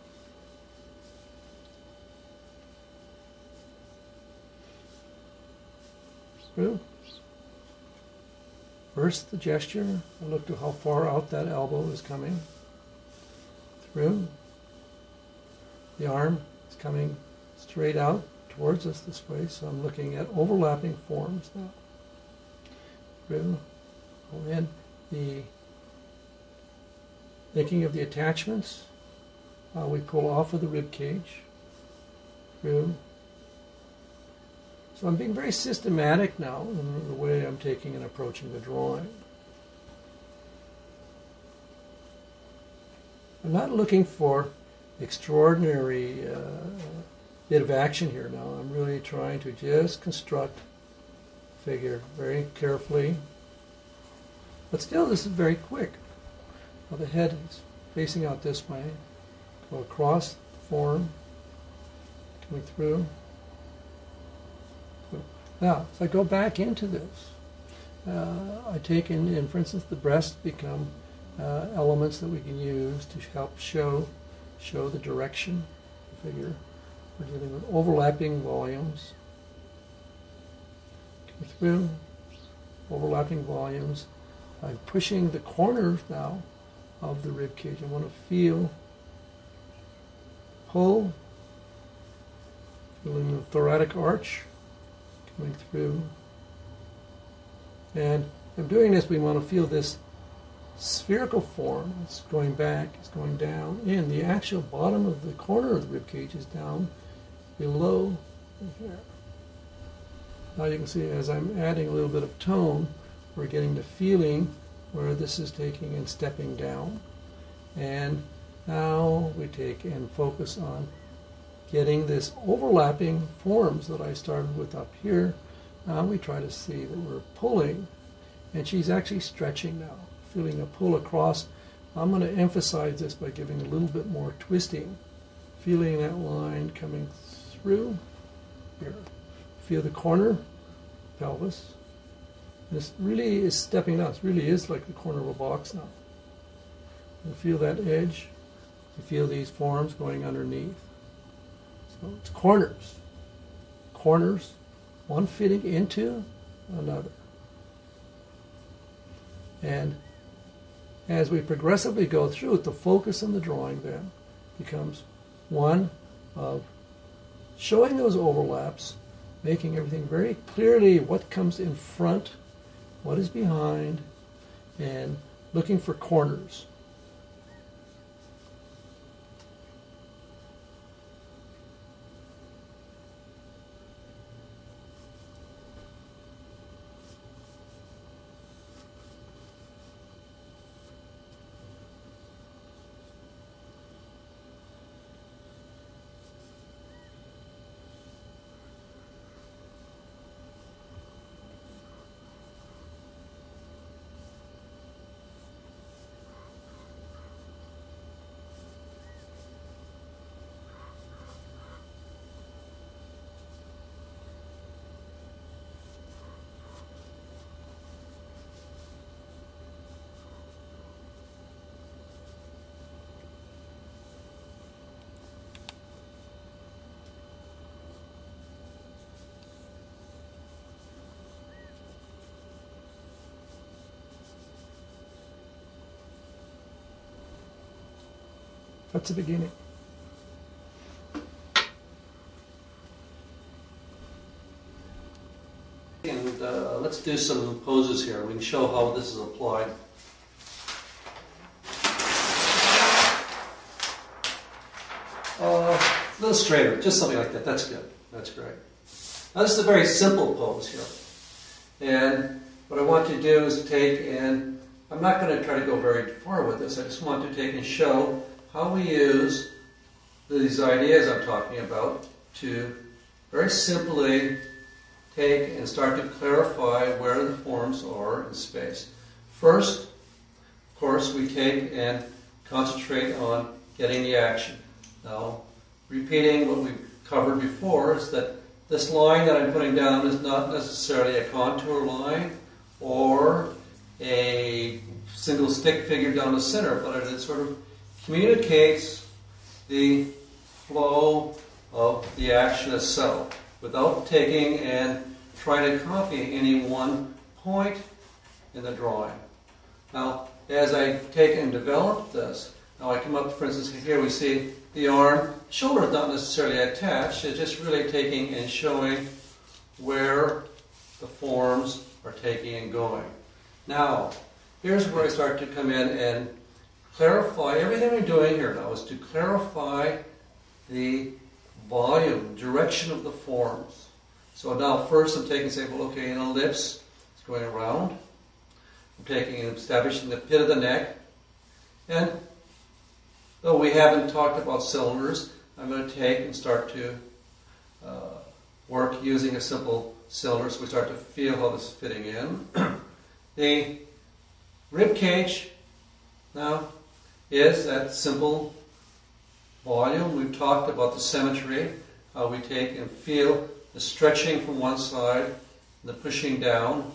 through. First, the gesture. I look to how far out that elbow is coming. Through. The arm is coming straight out towards us this way, so I'm looking at overlapping forms now. Through. Go in. Thinking of the attachments, we pull off of the rib cage. Through. So I'm being very systematic now in the way I'm taking and approaching the drawing. I'm not looking for extraordinary bit of action here now. I'm really trying to just construct a figure very carefully. But still, this is very quick. Now the head is facing out this way. Go across the form, coming through. Now, if I go back into this, I take in, for instance, the breast become elements that we can use to help show the direction of the figure. We're dealing with overlapping volumes. Come through, overlapping volumes. I'm pushing the corners now of the rib cage. I want to feel pull, feeling the thoracic arch coming through. And I'm doing this, we want to feel this spherical form. It's going back, it's going down in. The actual bottom of the corner of the rib cage is down below here. Now you can see as I'm adding a little bit of tone, we're getting the feeling where this is taking and stepping down. And now we take and focus on getting this overlapping forms that I started with up here. Now we try to see that we're pulling, and she's actually stretching now, feeling a pull across. I'm going to emphasize this by giving a little bit more twisting, feeling that line coming through here. Feel the corner, pelvis. This really is stepping down. This really is like the corner of a box now. You feel that edge. You feel these forms going underneath. So it's corners. Corners, one fitting into another. And as we progressively go through it, the focus in the drawing then becomes one of showing those overlaps, making everything very clearly what comes in front, what is behind, and looking for corners. That's the beginning. And let's do some poses here. We can show how this is applied. A little straighter, just something like that. That's good. That's great. Now this is a very simple pose here. And what I want you to do is take and, I'm not going to try to go very far with this. I just want to take and show how we use these ideas I'm talking about to very simply take and start to clarify where the forms are in space. First, of course, we take and concentrate on getting the action. Now, repeating what we've covered before is that this line that I'm putting down is not necessarily a contour line or a single stick figure down the center, but it sort of communicates the flow of the action itself without taking and trying to copy any one point in the drawing. Now, as I take and develop this, now I come up, for instance, here we see the arm, shoulder is not necessarily attached, it's just really taking and showing where the forms are taking and going. Now, here's where I start to come in and clarify. Everything we're doing here now is to clarify the volume, direction of the forms. So now first I'm taking and saying, well, okay, an ellipse is going around. I'm taking and establishing the pit of the neck. And though we haven't talked about cylinders, I'm going to take and start to work using a simple cylinder, so we start to feel how this is fitting in. The rib cage now is that simple volume. We've talked about the symmetry, how we take and feel the stretching from one side and the pushing down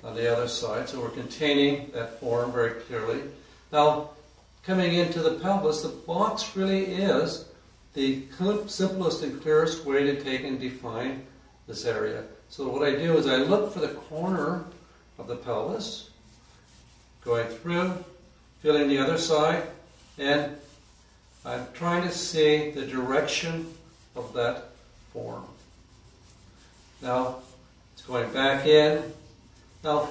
on the other side. So we're containing that form very clearly. Now, coming into the pelvis, the box really is
the simplest and clearest way to take and define this area. So what I do is I look for the corner of the pelvis, going through, feeling the other side, and I'm trying to see the direction of that form. Now, it's going back in. Now,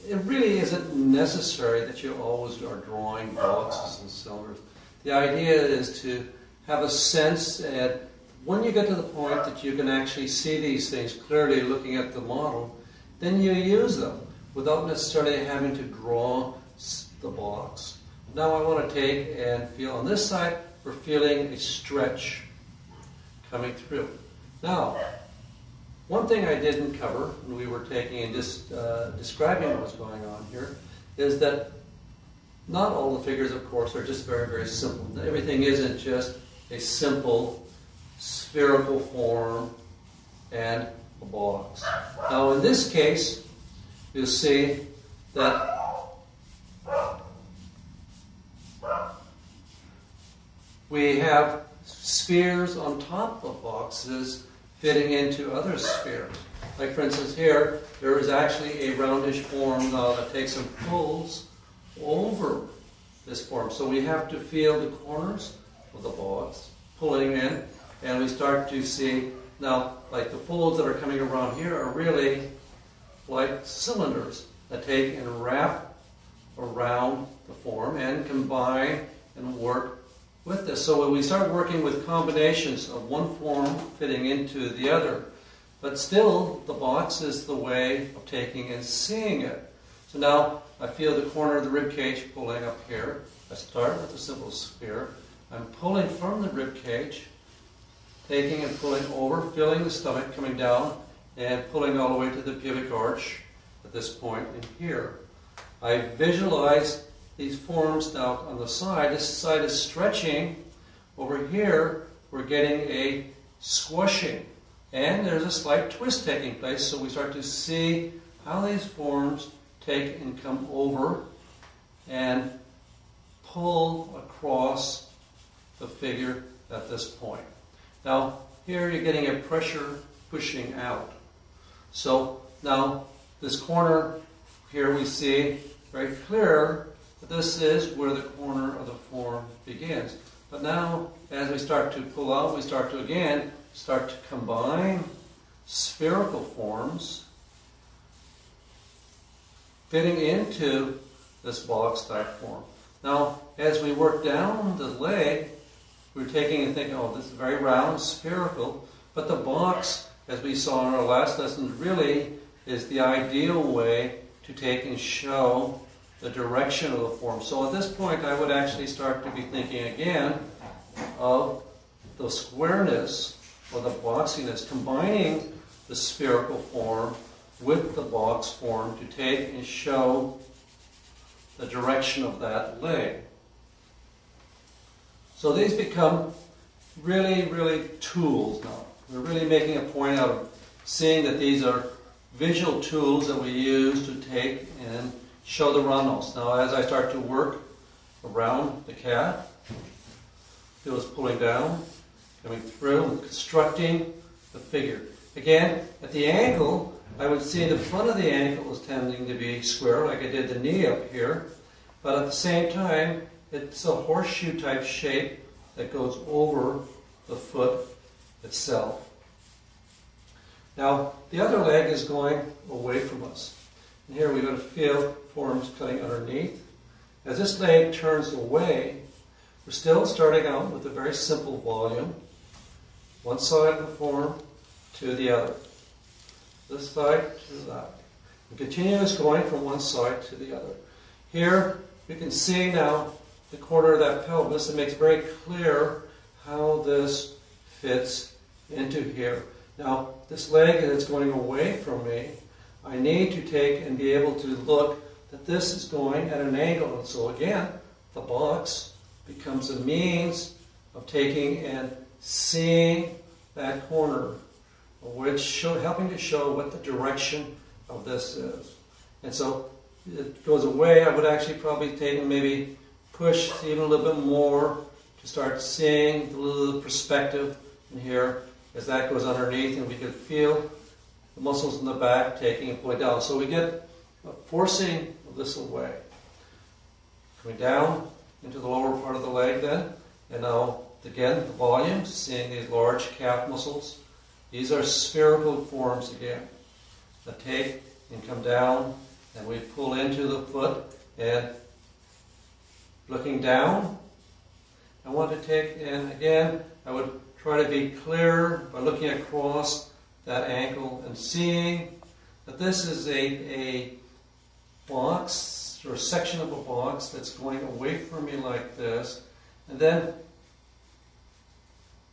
it really isn't necessary that you always are drawing boxes and cylinders. The idea is to have a sense, and when you get to the point that you can actually see these things clearly looking at the model, then you use them without necessarily having to draw the box. Now I want to take and feel on this side, we're feeling a stretch coming through. Now, one thing I didn't cover when we were taking and just describing what was going on here is that not all the figures, of course, are just very, very simple. Everything isn't just a simple spherical form and a box. Now, in this case, you'll see that we have spheres on top of boxes fitting into other spheres. Like for instance here, there is actually a roundish form now that takes and pulls over this form. So we have to feel the corners of the box pulling in, and we start to see now, like the folds that are coming around here are really like cylinders that take and wrap around the form and combine and work with this. So when we start working with combinations of one form fitting into the other, but still the box is the way of taking and seeing it. So now I feel the corner of the rib cage pulling up here. I start with a simple sphere. I'm pulling from the rib cage, taking and pulling over, feeling the stomach coming down, and pulling all the way to the pubic arch at this point in here. I visualize these forms now on the side. This side is stretching. Over here, we're getting a squishing. And there's a slight twist taking place, so we start to see how these forms take and come over and pull across the figure at this point. Now, here you're getting a pressure pushing out. So now, this corner here we see very clear that this is where the corner of the form begins. But now, as we start to pull out, we start to again start to combine spherical forms fitting into this box type form. Now, as we work down the leg, we're taking and thinking, oh, this is very round, spherical, but the box, as we saw in our last lesson, really is the ideal way to take and show the direction of the form. So at this point, I would actually start to be thinking again of the squareness or the boxiness, combining the spherical form with the box form to take and show the direction of that leg. So these become really, really tools now. We're really making a point out of seeing that these are visual tools that we use to take and show the runouts. Now as I start to work around the cat, feel it's pulling down, coming through, and constructing the figure. Again, at the ankle, I would see the front of the ankle is tending to be square, like I did the knee up here, but at the same time, it's a horseshoe type shape that goes over the foot itself. Now, the other leg is going away from us. And here we're going to feel forms cutting underneath. As this leg turns away, we're still starting out with a very simple volume. One side of the form to the other. This side to that. And continuous going from one side to the other. Here we can see now the corner of that pelvis. It makes very clear how this fits into here. Now, this leg that's going away from me, I need to take and be able to look that this is going at an angle. And so again, the box becomes a means of taking and seeing that corner, which helping to show what the direction of this is. And so it goes away. I would actually probably take and maybe push even a little bit more to start seeing the little perspective in here as that goes underneath, and we can feel the muscles in the back taking and pulling down. So we get a forcing of this away. Coming down into the lower part of the leg then, and now again the volume, seeing these large calf muscles. These are spherical forms again that take and come down, and we pull into the foot, and looking down, I want to take, and again, I would try to be clear by looking across that ankle and seeing that this is a box, or a section of a box that's going away from me like this, and then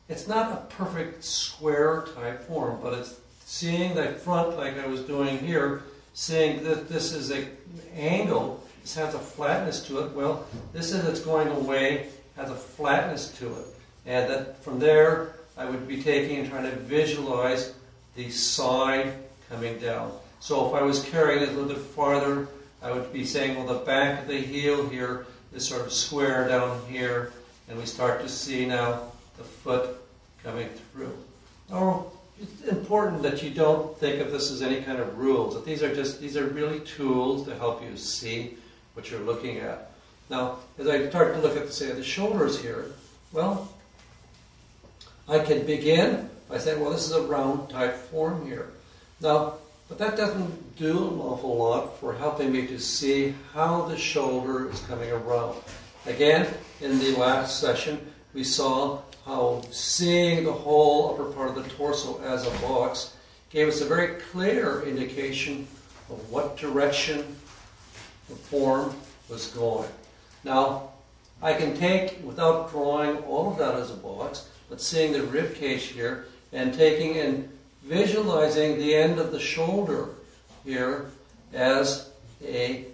it's not a perfect square type form, but it's seeing that front like I was doing here, seeing that this is an angle, this has a flatness to it. Well, this is it's going away, has a flatness to it. And that from there, I would be taking and trying to visualize the side coming down. So if I was carrying it a little bit farther, I would be saying, well, the back of the heel here is sort of square down here, and we start to see now the foot coming through. Now, it's important that you don't think of this as any kind of rules. That these are really tools to help you see what you're looking at. Now, as I start to look at, say, the shoulders here, well, I can begin by saying, well, this is a round type form here. Now, but that doesn't do an awful lot for helping me to see how the shoulder is coming around. Again, in the last session, we saw how seeing the whole upper part of the torso as a box gave us a very clear indication of what direction the form was going. Now, I can take, without drawing all of that as a box, but seeing the rib cage here, and taking and visualizing the end of the shoulder here as a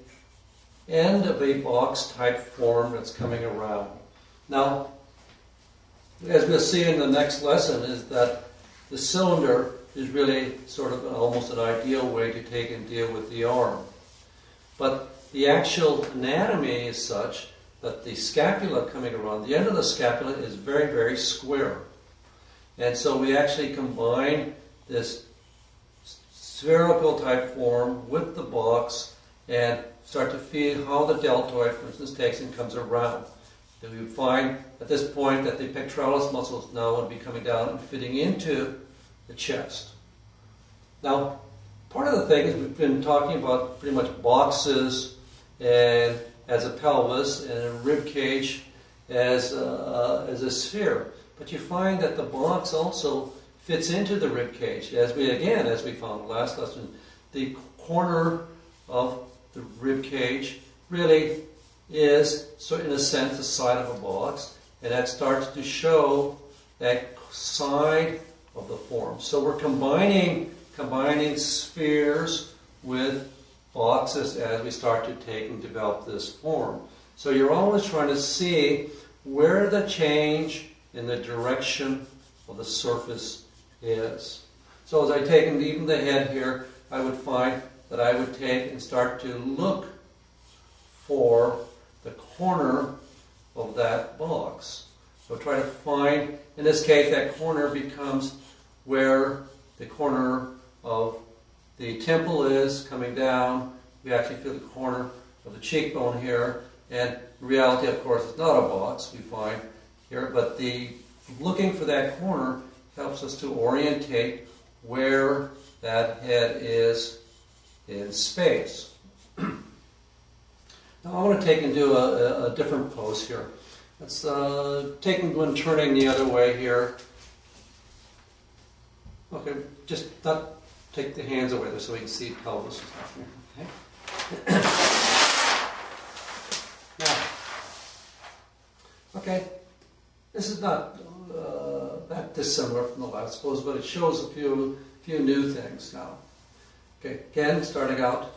end of a box type form that's coming around. Now, as we'll see in the next lesson, is that the cylinder is really sort of almost an ideal way to take and deal with the arm. But the actual anatomy is such that the scapula coming around, the end of the scapula is very, very square. And so we actually combine this spherical type form with the box and start to feel how the deltoid, for instance, takes and comes around. And we find at this point that the pectoralis muscles now would be coming down and fitting into the chest. Now, part of the thing is we've been talking about pretty much boxes and as a pelvis and a rib cage as a sphere. But you find that the box also fits into the rib cage. As we found last lesson, the corner of the rib cage really is, so in a sense, the side of a box, and that starts to show that side of the form. So we're combining spheres with boxes as we start to take and develop this form. So you're always trying to see where the change in the direction of the surface is. So as I take and even the head here, I would find that I would take and start to look for the corner of that box. So try to find, in this case, that corner becomes where the corner of the temple is coming down. We actually feel the corner of the cheekbone here. And in reality, of course, it's not a box, we find here, but the looking for that corner helps us to orientate where that head is in space. Now I want to take and do a different pose here. Let's take and turning the other way here. Okay, just not take the hands away there so we can see pelvis. Okay. Now, okay, this is not that dissimilar from the last pose, but it shows a few new things now. Okay, again, starting out.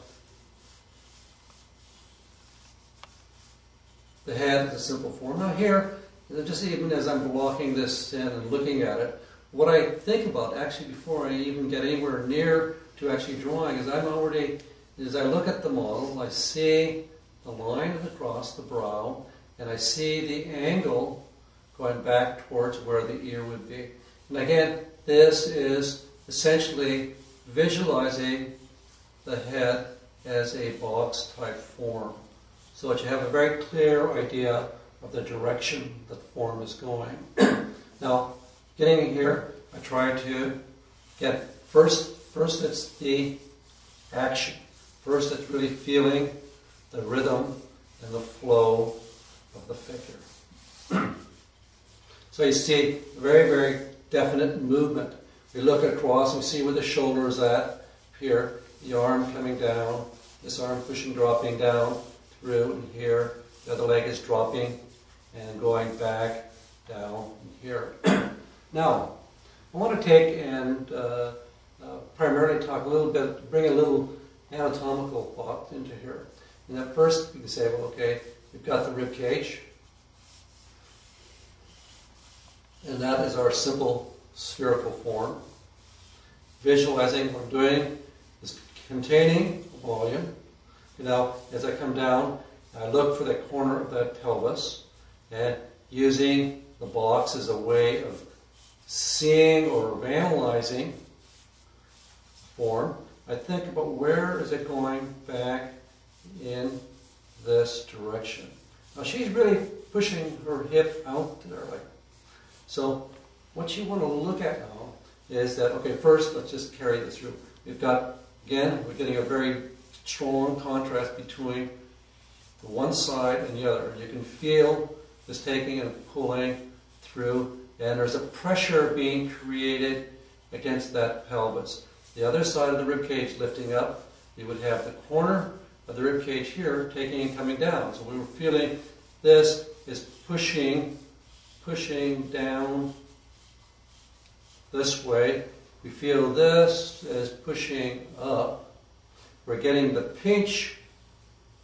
The head is a simple form. Now here, just even as I'm blocking this in and looking at it, what I think about actually before I even get anywhere near to actually drawing is as I look at the model, I see the line across the brow, and I see the angle going back towards where the ear would be. And again, this is essentially visualizing the head as a box-type form, so that you have a very clear idea of the direction that the form is going. Now, getting in here, I try to get first it's the action. First it's really feeling the rhythm and the flow of the figure. So you see a very, very definite movement. We look across, we see where the shoulder is at here, the arm coming down, this arm pushing, dropping down through and here, the other leg is dropping and going back down here. Now, I want to take and primarily talk a little bit, bring a little anatomical thought into here. And at first, you can say, well, okay, we've got the rib cage, and that is our simple spherical form. Visualizing what I'm doing is containing a volume. Now, as I come down, I look for the corner of that pelvis, and using the box as a way of seeing or of analyzing the form, I think about where is it going back in this direction. Now she's really pushing her hip out there. So what you want to look at now is that, okay, first let's just carry this through. We've got, again, we're getting a very strong contrast between the one side and the other. You can feel this taking and pulling through, and there's a pressure being created against that pelvis. The other side of the rib cage lifting up, you would have the corner of the rib cage here taking and coming down. So we were feeling this is pushing down this way. We feel this as pushing up. We're getting the pinch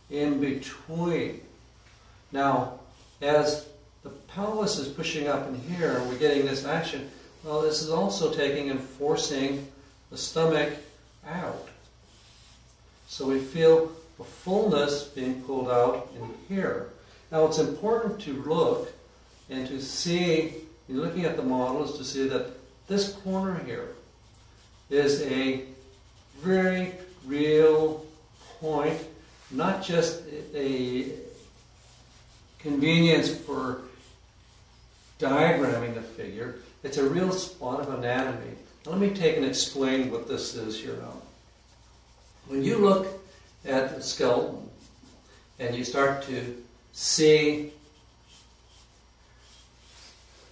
in between. Now, as the pelvis is pushing up in here, and we're getting this action, well, this is also taking and forcing the stomach out. So we feel the fullness being pulled out in here. Now, it's important to look and to see, you're looking at the model, is to see that this corner here is a very real point, not just a convenience for diagramming the figure. It's a real spot of anatomy. Now let me take and explain what this is here now. When you look at the skeleton and you start to see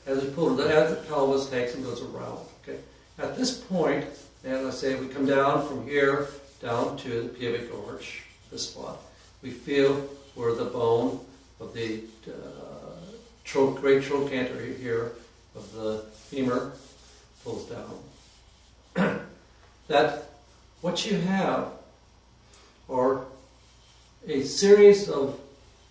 as the pelvis takes and goes around. Okay? At this point, and let's say we come down from here down to the pubic arch, this spot, we feel where the bone of the great trochanter here of the femur pulls down. That what you have are a series of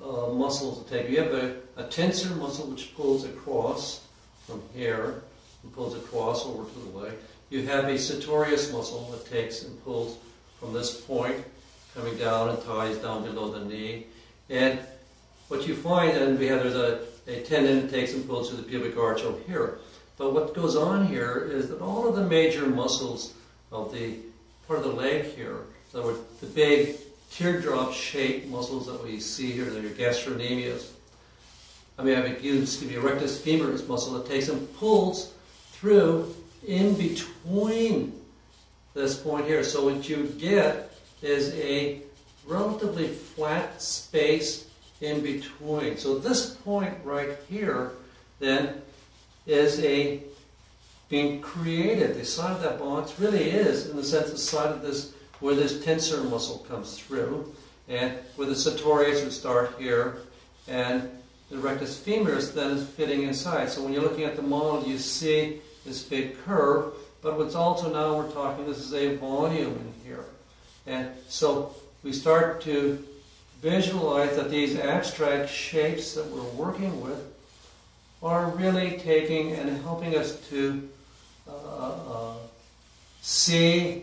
muscles to take. You have a tensor muscle which pulls across from here and pulls across over to the leg. You have a sartorius muscle that takes and pulls from this point, coming down and ties down below the knee. And what you find, and there's a tendon that takes and pulls to the pubic arch over here. But what goes on here is that all of the major muscles of the part of the leg here, so the big teardrop-shaped muscles that we see here, that are gastrocnemius. I mean, I give you a rectus femoris muscle that takes and pulls through in between this point here. So what you get is a relatively flat space in between. So this point right here then is being created. The side of that box really is, in the sense, the side of this where this tensor muscle comes through, and where the sartorius would start here, and the rectus femoris then is fitting inside. So when you're looking at the model, you see this big curve, but what's also now we're talking, this is a volume in here. And so we start to visualize that these abstract shapes that we're working with are really taking and helping us to see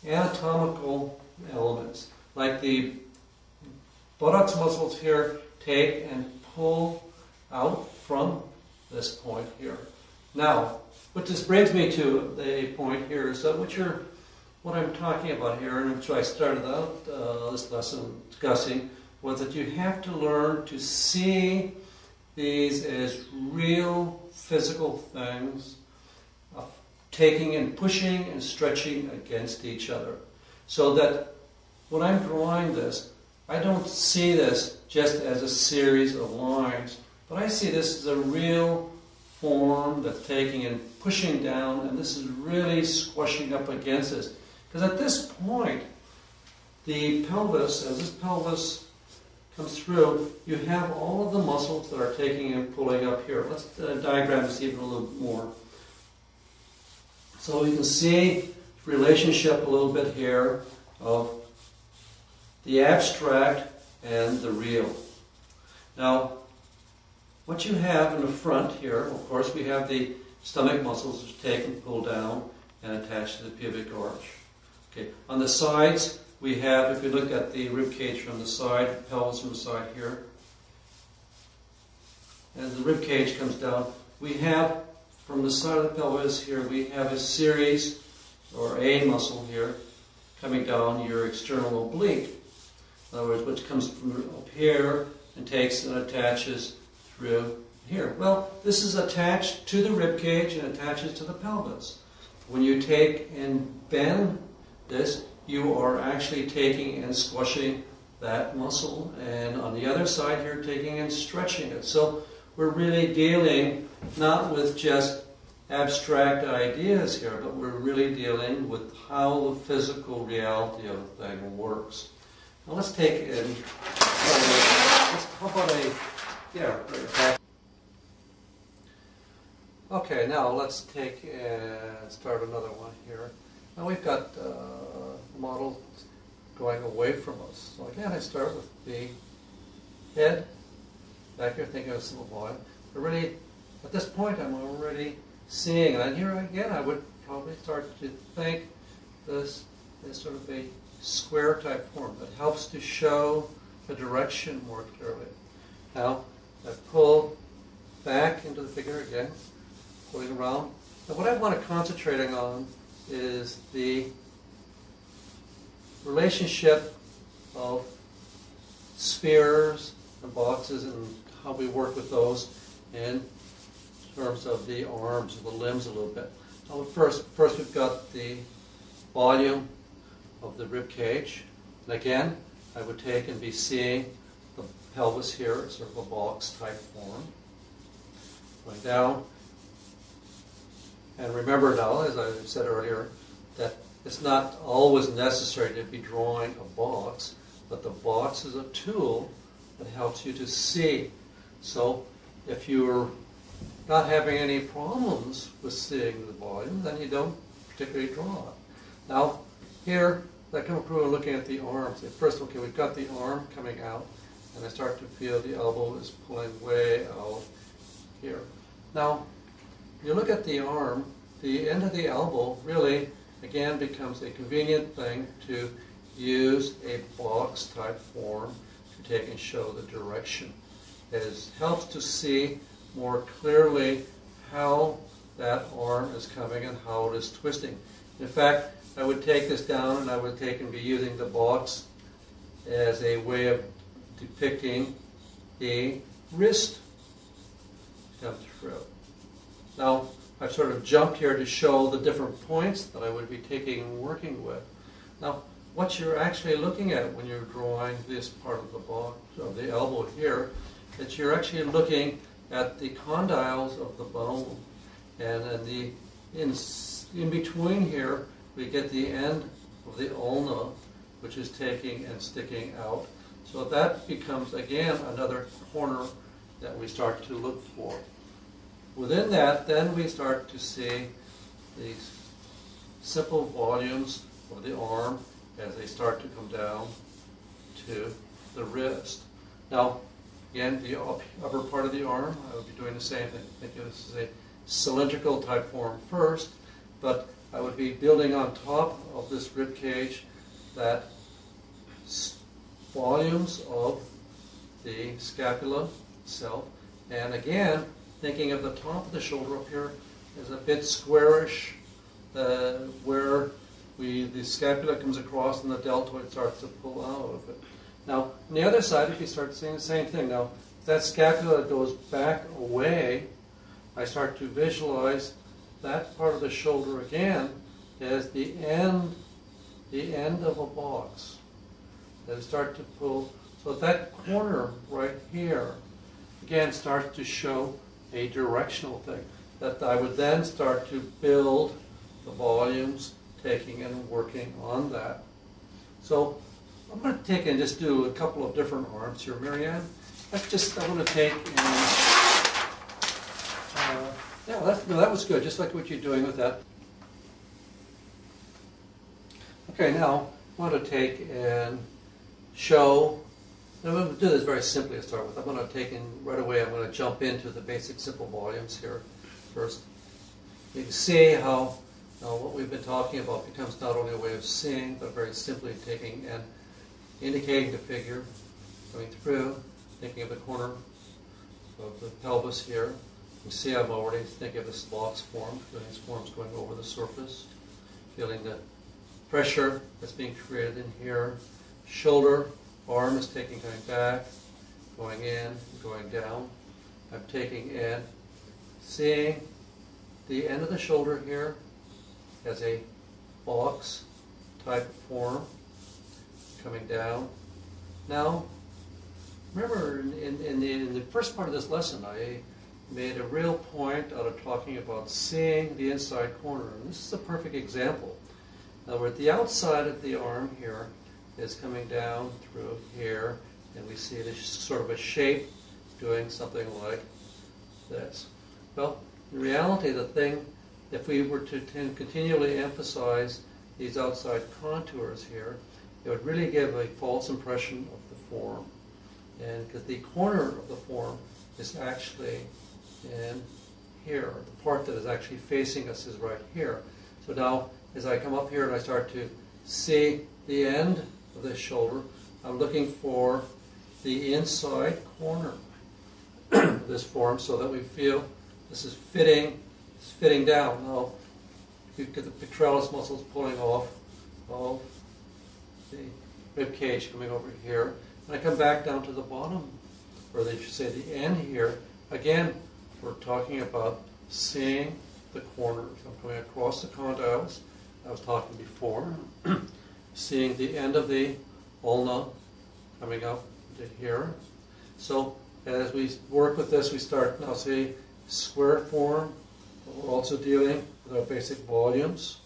anatomical elements, like the buttocks muscles here take and pull out from this point here. Now, what this brings me to the point here is that what I'm talking about here, and which I started out this lesson discussing, was that you have to learn to see these as real physical things, taking and pushing and stretching against each other. So that when I'm drawing this, I don't see this just as a series of lines, but I see this as a real form that's taking and pushing down, and this is really squashing up against this. Because at this point, the pelvis, as this pelvis comes through, you have all of the muscles that are taking and pulling up here. Let's diagram this even a little more. So you can see the relationship a little bit here of the abstract and the real. Now, what you have in the front here, of course, we have the stomach muscles which take and pull down and attach to the pubic arch. Okay. On the sides, we have, if you look at the rib cage from the side, pelvis from the side here, as the rib cage comes down, we have from the side of the pelvis here, we have a series, or a muscle here, coming down your external oblique. In other words, which comes from up here and takes and attaches through here. Well, this is attached to the rib cage and attaches to the pelvis. When you take and bend this, you are actually taking and squashing that muscle, and on the other side here, taking and stretching it. So we're really dealing not with just abstract ideas here, but we're really dealing with how the physical reality of the thing works. Now let's take and how about a okay, now let's take and start another one here. Now we've got a model going away from us. So again, I start with the head. Back here thinking of a simple boy. But really, at this point, I'm already seeing, and here again, I would probably start to think this is sort of a square type form that helps to show the direction more clearly. Now, I pull back into the figure again, pulling around. Now what I want to concentrating on is the relationship of spheres and boxes and how we work with those in terms of the arms or the limbs a little bit. Now first we've got the volume of the rib cage. And again, I would take and be seeing the pelvis here as sort of a box type form. Going down. And remember now, as I said earlier, that it's not always necessary to be drawing a box, but the box is a tool that helps you to see. So if you're not having any problems with seeing the volume, then you don't particularly draw it. Now, here, I come through and looking at the arms. First, okay, we've got the arm coming out, and I start to feel the elbow is pulling way out here. Now, you look at the arm, the end of the elbow really, again, becomes a convenient thing to use a box type form to take and show the direction. It helps to see more clearly how that arm is coming and how it is twisting. In fact, I would take this down and I would take and be using the box as a way of depicting a wrist come through. Now, I've sort of jumped here to show the different points that I would be taking and working with. Now, what you're actually looking at when you're drawing this part of the box, of the elbow here, that you're actually looking at the condyles of the bone. And in between here, we get the end of the ulna, which is taking and sticking out. So that becomes, again, another corner that we start to look for. Within that, then we start to see these simple volumes of the arm as they start to come down to the wrist. Now, again, the upper part of the arm, I would be doing the same thing. Think of this as a cylindrical type form first, but I would be building on top of this rib cage that volumes of the scapula itself, And again, thinking of the top of the shoulder up here is a bit squarish, where the scapula comes across and the deltoid starts to pull out of it. Now, on the other side, if you start seeing the same thing, now, if that scapula goes back away, I start to visualize that part of the shoulder again as the end of a box. Then start to pull, so that corner right here, again, starts to show a directional thing. That I would then start to build the volumes, taking and working on that. So I'm going to take and just do a couple of different arms here, Marianne. I'm going to take and, that was good, just like what you're doing with that. Okay, now I want to take and show, I'm going to do this very simply to start with. I'm going to take and right away, I'm going to jump into the basic simple volumes here first. You can see how what we've been talking about becomes not only a way of seeing, but very simply taking and indicating the figure, going through, thinking of the corner of the pelvis here. You see I'm already thinking of this box form, feeling these forms going over the surface, feeling the pressure that's being created in here. Shoulder, arm is taking, coming back, going in, going down. I'm taking in, seeing the end of the shoulder here as a box type form coming down. Now, remember in the first part of this lesson, I made a real point out of talking about seeing the inside corner. And this is a perfect example. In other words, the outside of the arm here is coming down through here, and we see this sort of a shape doing something like this. Well, in reality, the thing, if we were to continually emphasize these outside contours here, it would really give a false impression of the form. And because the corner of the form is actually in here, the part that is actually facing us is right here. So now, as I come up here and I start to see the end of this shoulder, I'm looking for the inside corner of this form so that we feel this is fitting down. Now, you get the pectoralis muscles pulling off of the rib cage coming over here. And I come back down to the bottom, or they should say the end here. Again, we're talking about seeing the corners. I'm coming across the condyles. I was talking before. Seeing the end of the ulna coming up to here. So as we work with this, we start now see square form. We're also dealing with our basic volumes.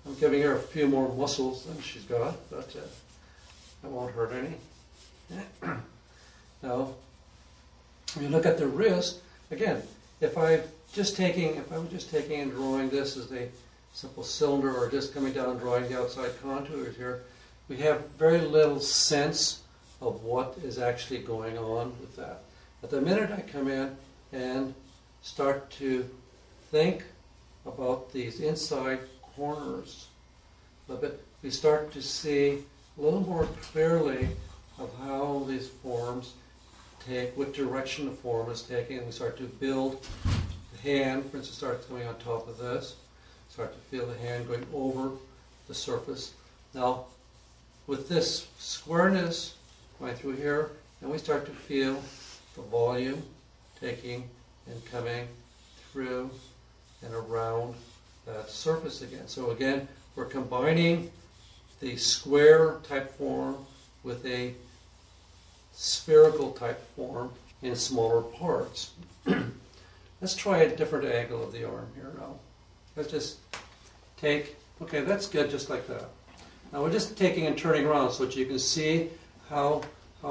I'm giving her a few more muscles than she's got, but that won't hurt any. Now, when you look at the wrist, again, if I were just taking and drawing this as a simple cylinder, or just coming down and drawing the outside contours here, we have very little sense of what is actually going on with that. But the minute I come in and start to think about these inside corners a little bit, we start to see a little more clearly of how these forms take, what direction the form is taking, and we start to build the hand. For instance, starts coming on top of this. Start to feel the hand going over the surface. Now, with this squareness going through here, and we start to feel the volume taking and coming through and around that surface again. So again, we're combining the square type form with a spherical type form in smaller parts. Let's try a different angle of the arm here now. Let's just take, okay, that's good, just like that. Now we're just taking and turning around so that you can see how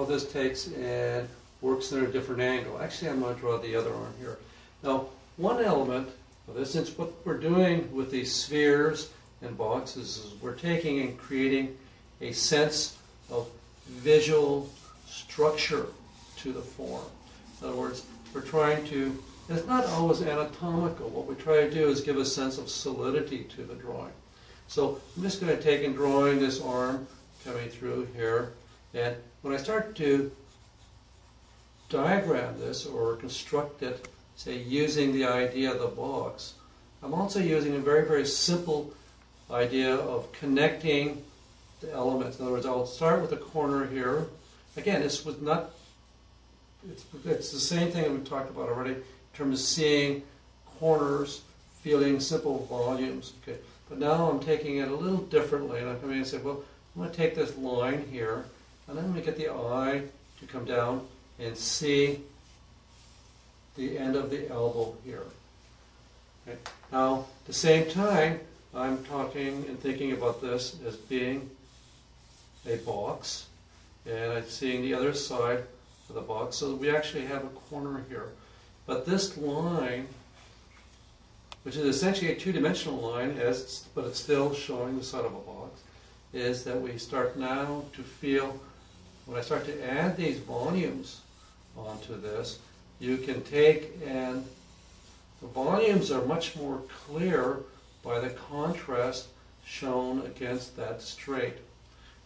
this takes and works in a different angle. Actually, I'm going to draw the other arm here. Now, one element of this, since what we're doing with these spheres and boxes is we're taking and creating a sense of visual structure to the form. In other words, we're trying to, it's not always anatomical. What we try to do is give a sense of solidity to the drawing. So I'm just going to take and drawing this arm coming through here, and when I start to diagram this or construct it, say, using the idea of the box, I'm also using a very, very simple idea of connecting the elements. In other words, I'll start with a corner here. Again, this was not, it's the same thing that we've talked about already in terms of seeing corners, feeling simple volumes. Okay. But now I'm taking it a little differently, and I'm coming in and say, well, I'm going to take this line here, and I'm going to get the eye to come down and see the end of the elbow here. Okay. Now, at the same time, I'm talking and thinking about this as being a box, and I'm seeing the other side of the box, so we actually have a corner here. But this line, which is essentially a two-dimensional line, but it's still showing the side of a box, is that we start now to feel, when I start to add these volumes onto this, you can take, and the volumes are much more clear by the contrast shown against that straight.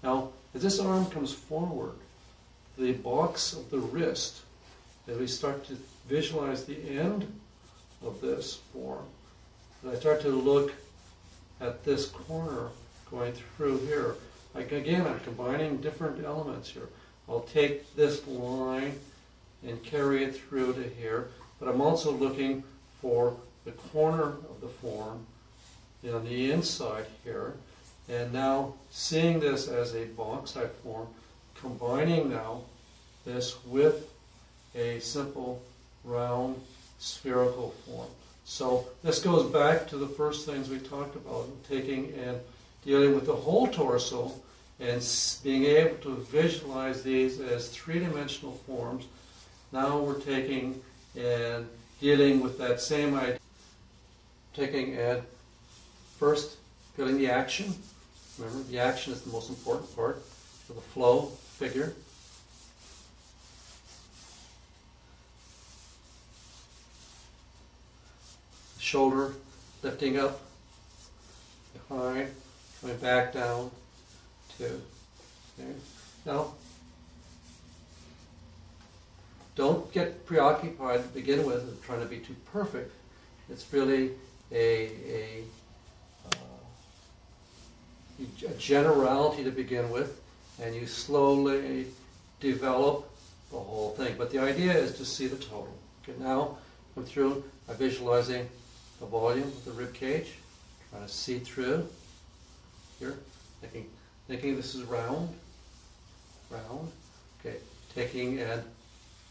Now, as this arm comes forward, the box of the wrist, as we start to visualize the end of this form, and I start to look at this corner going through here, like again, I'm combining different elements here. I'll take this line and carry it through to here, but I'm also looking for the corner of the form on the inside here, and now seeing this as a box-type form, combining now this with a simple round spherical form. So this goes back to the first things we talked about, taking and dealing with the whole torso and being able to visualize these as three-dimensional forms. Now we're taking and dealing with that same idea, taking and first feeling the action. Remember, the action is the most important part for the flow figure. Shoulder lifting up, behind, coming back down, two. Okay. Now, don't get preoccupied to begin with trying to be too perfect. It's really a generality to begin with, and you slowly develop the whole thing. But the idea is to see the total. Okay, now I'm through by visualizing the volume of the rib cage, trying to see through here, thinking this is round. Okay, taking and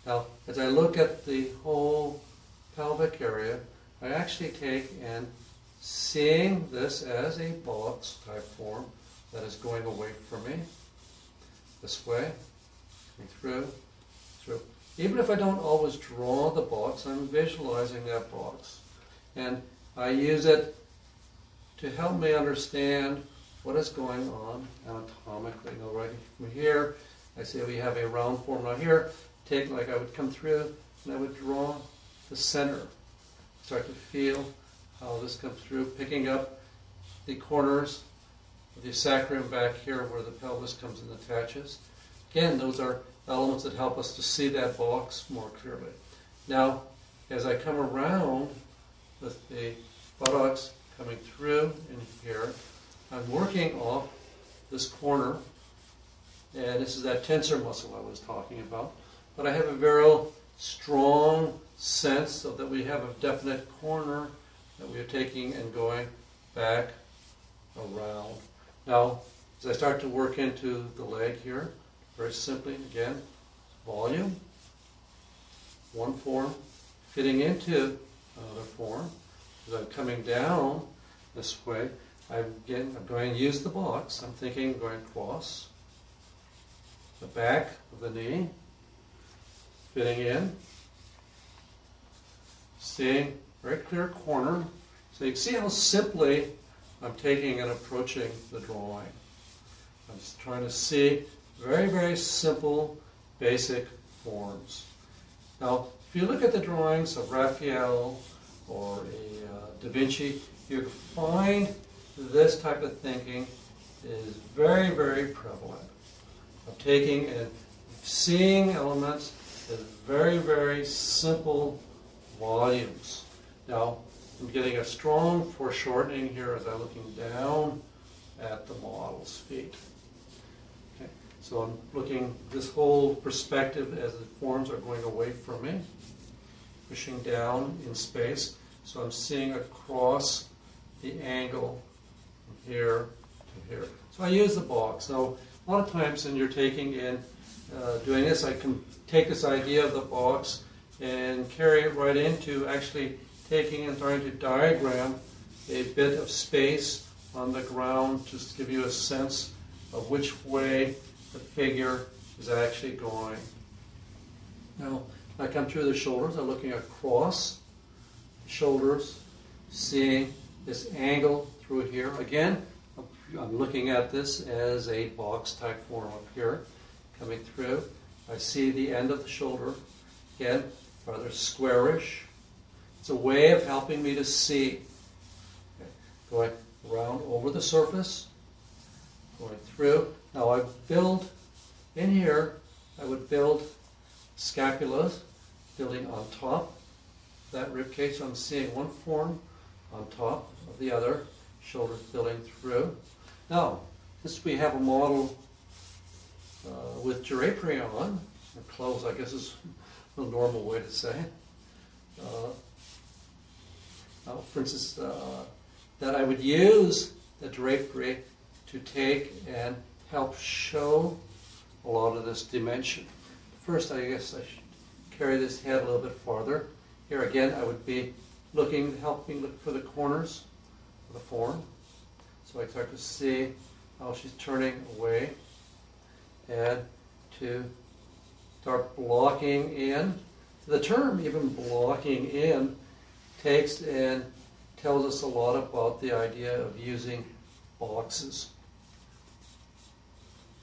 now as I look at the whole pelvic area, I actually take and seeing this as a box type form that is going away from me, this way, coming through. Even if I don't always draw the box, I'm visualizing that box. And I use it to help me understand what is going on anatomically. Now, right from here, I say we have a round form. Now here, take like I would come through and I would draw the center. Start to feel how this comes through, picking up the corners of the sacrum back here where the pelvis comes and attaches. Again, those are elements that help us to see that box more clearly. Now, as I come around with the buttocks coming through in here, I'm working off this corner, and this is that tensor muscle I was talking about. But I have a very strong sense of that we have a definite corner that we are taking and going back around. Now, as I start to work into the leg here, very simply, again, volume, one form fitting into another form. As I'm coming down this way, I'm going to use the box. I'm thinking going across the back of the knee, fitting in, seeing very clear corner. So you can see how simply I'm taking and approaching the drawing. I'm just trying to see very, very simple, basic forms. Now, if you look at the drawings of Raphael or a Da Vinci, you find this type of thinking is very, very prevalent. Of taking and seeing elements is very, very simple volumes. Now, I'm getting a strong foreshortening here as I'm looking down at the model's feet. Okay. So I'm looking this whole perspective as the forms are going away from me, pushing down in space. So I'm seeing across the angle from here to here. So I use the box. Now, a lot of times when you're taking in, doing this, I can take this idea of the box and carry it right into actually taking and trying to diagram a bit of space on the ground just to give you a sense of which way the figure is actually going. Now, I come through the shoulders, I'm looking across the shoulders, seeing this angle through here. Again, I'm looking at this as a box type form up here, coming through. I see the end of the shoulder, again, rather squarish. It's a way of helping me to see. Okay. Going around over the surface, going through. Now I build, in here, I would build scapulas, building on top of that rib cage. So I'm seeing one form on top of the other, shoulders building through. Now, since we have a model with drapery on, or clothes I guess is the normal way to say. Now, for instance, that I would use the drapery to take and help show a lot of this dimension. First, I guess I should carry this head a little bit farther. Here again, I would be looking, helping look for the corners of the form. So I start to see how she's turning away and to start blocking in. The term even blocking in takes and tells us a lot about the idea of using boxes.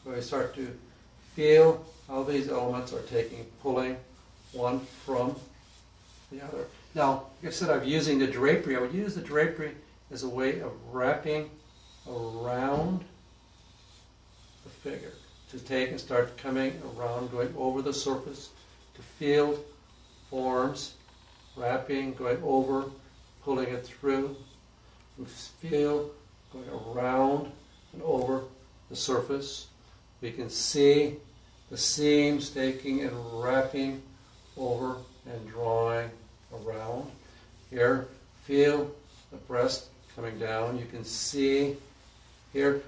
So I start to feel how these elements are pulling one from the other. Now, like I said, I'm using the drapery. I would use the drapery as a way of wrapping around the figure, to take and start coming around, going over the surface, to feel forms, wrapping, going over, pulling it through, and feel going around and over the surface. We can see the seams taking and wrapping over and drawing around. Here, feel the breast coming down. You can see here,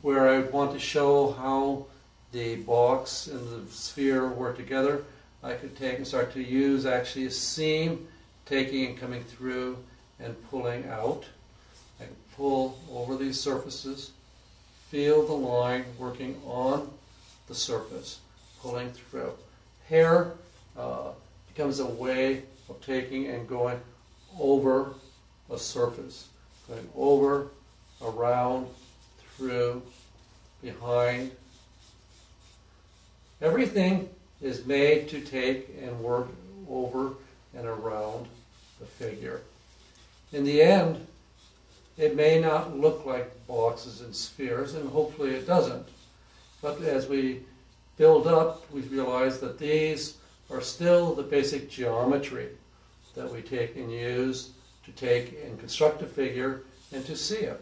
where I would want to show how the box and the sphere work together, I could take and start to use actually a seam, taking and coming through and pulling out. I can pull over these surfaces, feel the line working on the surface, pulling through. Hair becomes a way of taking and going over a surface, going over, around, through, behind. Everything is made to take and work over and around the figure. In the end, it may not look like boxes and spheres, and hopefully it doesn't. But as we build up, we realize that these are still the basic geometry that we take and use to take and construct a figure and to see it.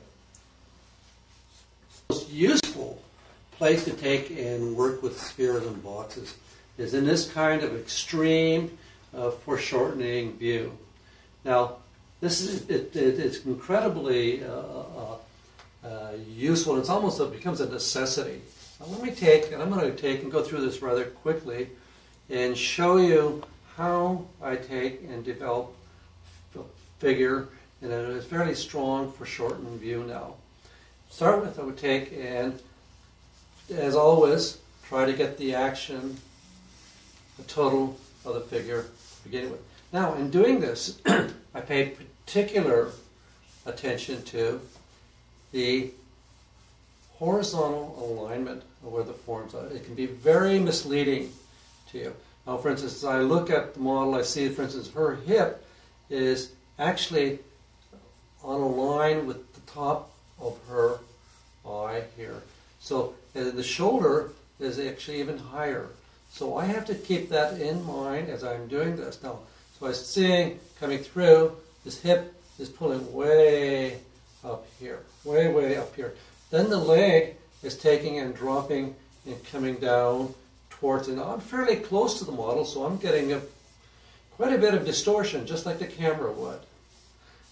The most useful place to take and work with spheres and boxes is in this kind of extreme foreshortening view. Now, this is it's incredibly useful. It's almost becomes a necessity. Now, let me take, and I'm going to take and go through this rather quickly and show you how I take and develop a figure in a fairly strong foreshortened view now. Start with, I would take and, as always, try to get the action, the total of the figure to begin with. Now, in doing this, I pay particular attention to the horizontal alignment of where the forms are. It can be very misleading to you. Now, for instance, as I look at the model, I see, for instance, her hip is actually on a line with the top of her eye here. So the shoulder is actually even higher. So I have to keep that in mind as I'm doing this. Now, so I'm seeing coming through, this hip is pulling way up here, way up here. Then the leg is taking and dropping and coming down towards it. Now I'm fairly close to the model, so I'm getting quite a bit of distortion, just like the camera would.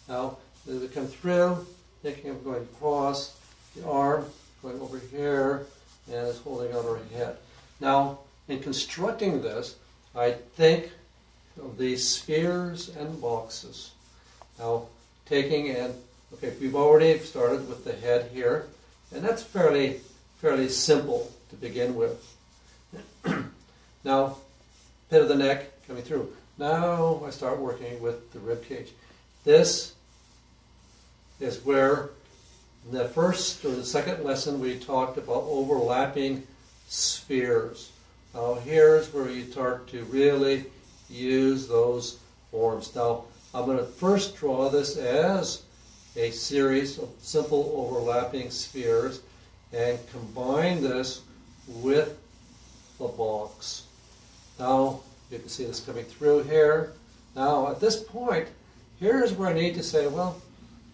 Now, as it comes through, thinking of going across, the arm going over here, and it's holding out our head. Now, in constructing this, I think of these spheres and boxes. Now, taking and, okay, we've already started with the head here, and that's fairly simple to begin with. Now, pit of the neck coming through. Now I start working with the rib cage. This is where in the first or the second lesson we talked about overlapping spheres. Now here's where you start to really use those forms. Now I'm going to first draw this as a series of simple overlapping spheres and combine this with the box. Now you can see this coming through here. Now at this point, here's where I need to say, well,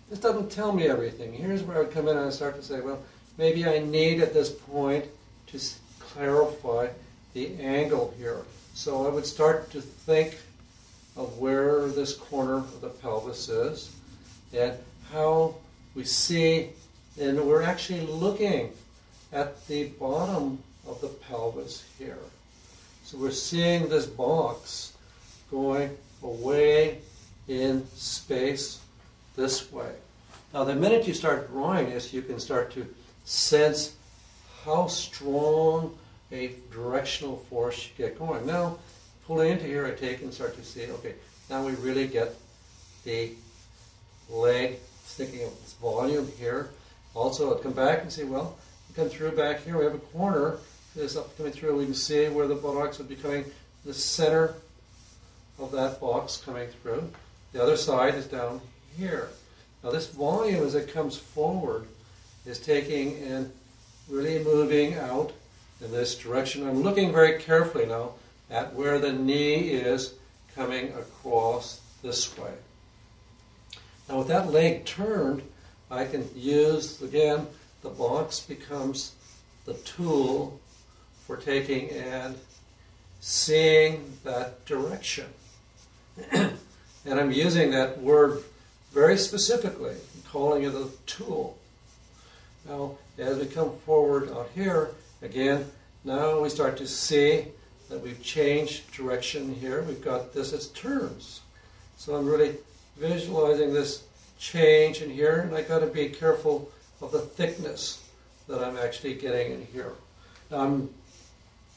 this doesn't tell me everything. Here's where I would come in and I start to say, well, maybe I need at this point to clarify the angle here. So I would start to think of where this corner of the pelvis is and how we see, and we're actually looking at the bottom of the pelvis here. So we're seeing this box going away in space this way. Now the minute you start drawing this, you can start to sense how strong a directional force you get going. Now, pulling into here, I take and start to see, okay, now we really get the leg sticking up this volume here. Also, I'll come back and see, well, come through back here, we have a corner. This up coming through, we can see where the buttocks would be coming, the center of that box coming through. The other side is down here. Now this volume, as it comes forward, is taking and really moving out in this direction. I'm looking very carefully now at where the knee is coming across this way. Now with that leg turned, I can use, again, the box becomes the tool for taking and seeing that direction. And I'm using that word very specifically, calling it a tool. Now, as we come forward out here, again, now we start to see that we've changed direction here. We've got this as turns. So I'm really visualizing this change in here, and I've got to be careful of the thickness that I'm actually getting in here. Now, I'm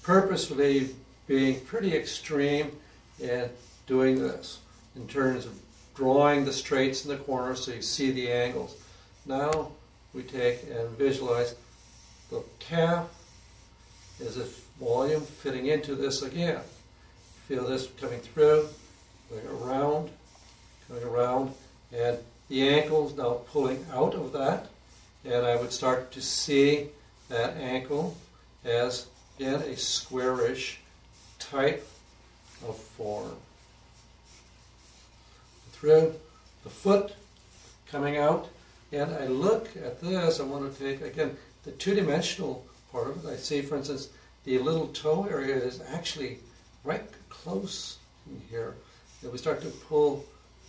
purposefully being pretty extreme in doing this in terms of drawing the straights in the corners so you see the angles. Now we take and visualize the calf as a volume fitting into this again. Feel this coming through, going around, and the ankle's now pulling out of that, and I would start to see that ankle as, again, a squarish type of form. Through the foot coming out, and I look at this, I want to take, again, the two-dimensional part of it. I see, for instance, the little toe area is actually right close in here. And we start to pull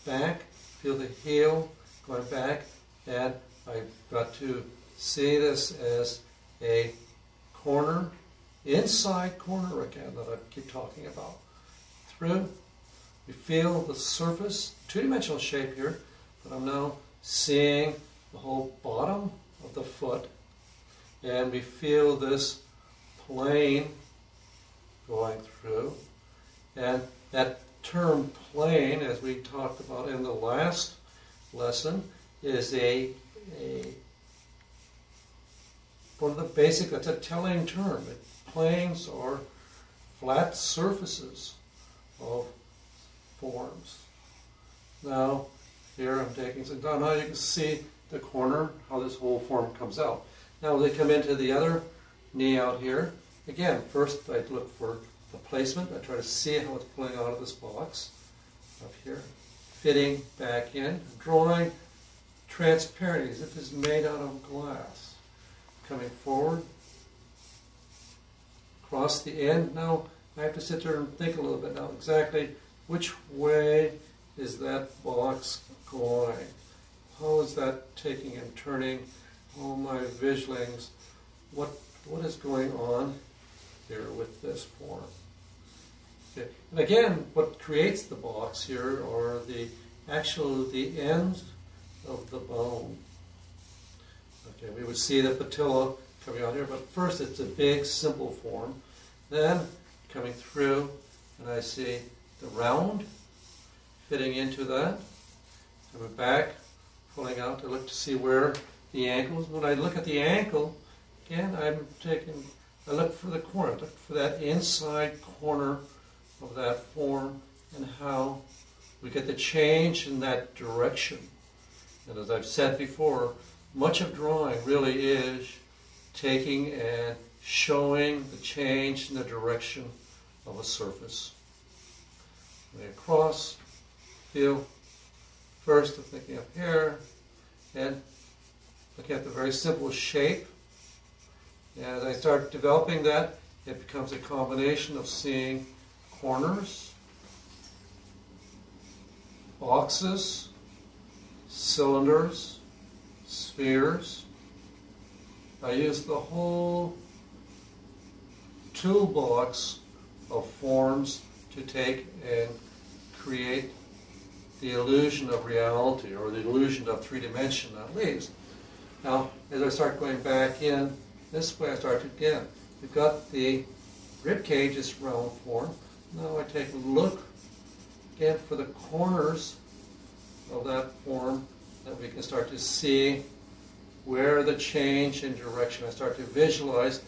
back, feel the heel going back, and I've got to see this as a corner, inside corner again, that I keep talking about. Through, we feel the surface, two-dimensional shape here, but I'm now seeing the whole bottom of the foot, and we feel this plane going through. And that term plane, as we talked about in the last lesson, is one of the basic, that's a telling term. Planes are flat surfaces of forms. Now, here I'm taking some down. Now you can see the corner, how this whole form comes out. Now they come into the other knee out here. Again, first I look for the placement. I try to see how it's pulling out of this box up here, fitting back in, drawing transparent as if it's made out of glass. Coming forward, across the end. Now I have to sit there and think a little bit now exactly which way is that box going? How is that taking and turning? Oh, my visualings. What is going on here with this form? Okay. And again, what creates the box here are the ends of the bone. Okay, we would see the patella coming out here, but first it's a big, simple form. Then coming through, and I see the round fitting into that. Coming back, pulling out to look to see where the ankle is. When I look at the ankle, again, I look for the corner. I look for that inside corner of that form and how we get the change in that direction. And as I've said before, much of drawing really is taking and showing the change in the direction of a surface. Across, feel, first of thinking up here, and looking at the very simple shape. And as I start developing that, it becomes a combination of seeing corners, boxes, cylinders, spheres. I use the whole toolbox of forms to take and create the illusion of reality, or the illusion of 3 dimension at least. Now, as I start going back in, this way I start again. We've got the ribcage, this round form. Now I take a look again for the corners of that form that we can start to see where the change in direction. I start to visualize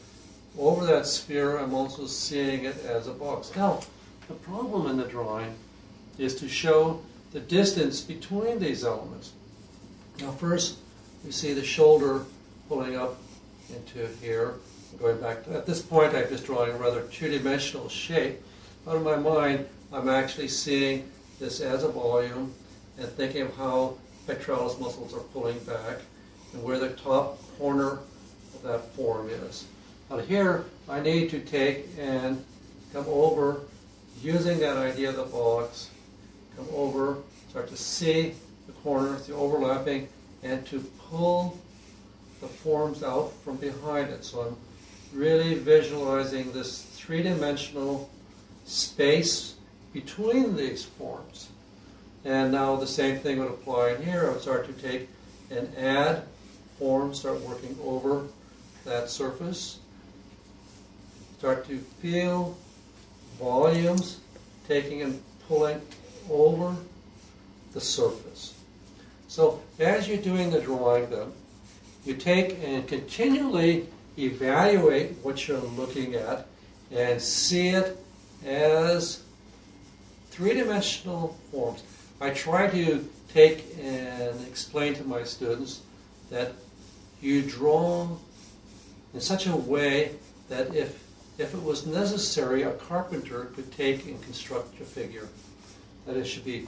over that sphere. I'm also seeing it as a box. Now, the problem in the drawing is to show the distance between these elements. Now first, we see the shoulder pulling up into here. Going back, at this point I'm just drawing a rather 2-dimensional shape. Out of my mind, I'm actually seeing this as a volume and thinking of how pectoralis muscles are pulling back and where the top corner of that form is. Now here, I need to take and come over, using that idea of the box, come over, start to see the corners, the overlapping, and to pull the forms out from behind it. So I'm really visualizing this 3-dimensional space between these forms. And now the same thing would apply in here. I would start to take and add forms, start working over that surface. Start to feel volumes taking and pulling over the surface. So as you're doing the drawing then, you take and continually evaluate what you're looking at and see it as 3-dimensional forms. I try to take and explain to my students that you draw in such a way that if it was necessary, a carpenter could take and construct a figure. That it should be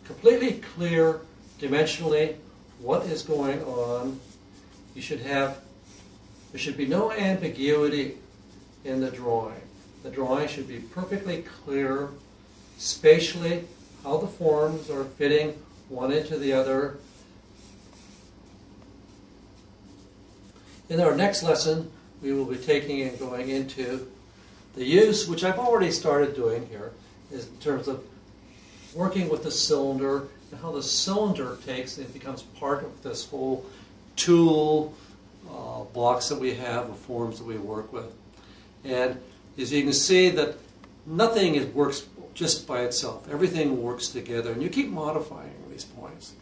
completely clear dimensionally what is going on. There should be no ambiguity in the drawing. The drawing should be perfectly clear spatially, how the forms are fitting one into the other. In our next lesson, we will be taking and going into the use, which I've already started doing here, is in terms of working with the cylinder and how the cylinder takes and becomes part of this whole tool box that we have, the forms that we work with. And as you can see that nothing works just by itself. Everything works together, and you keep modifying these points.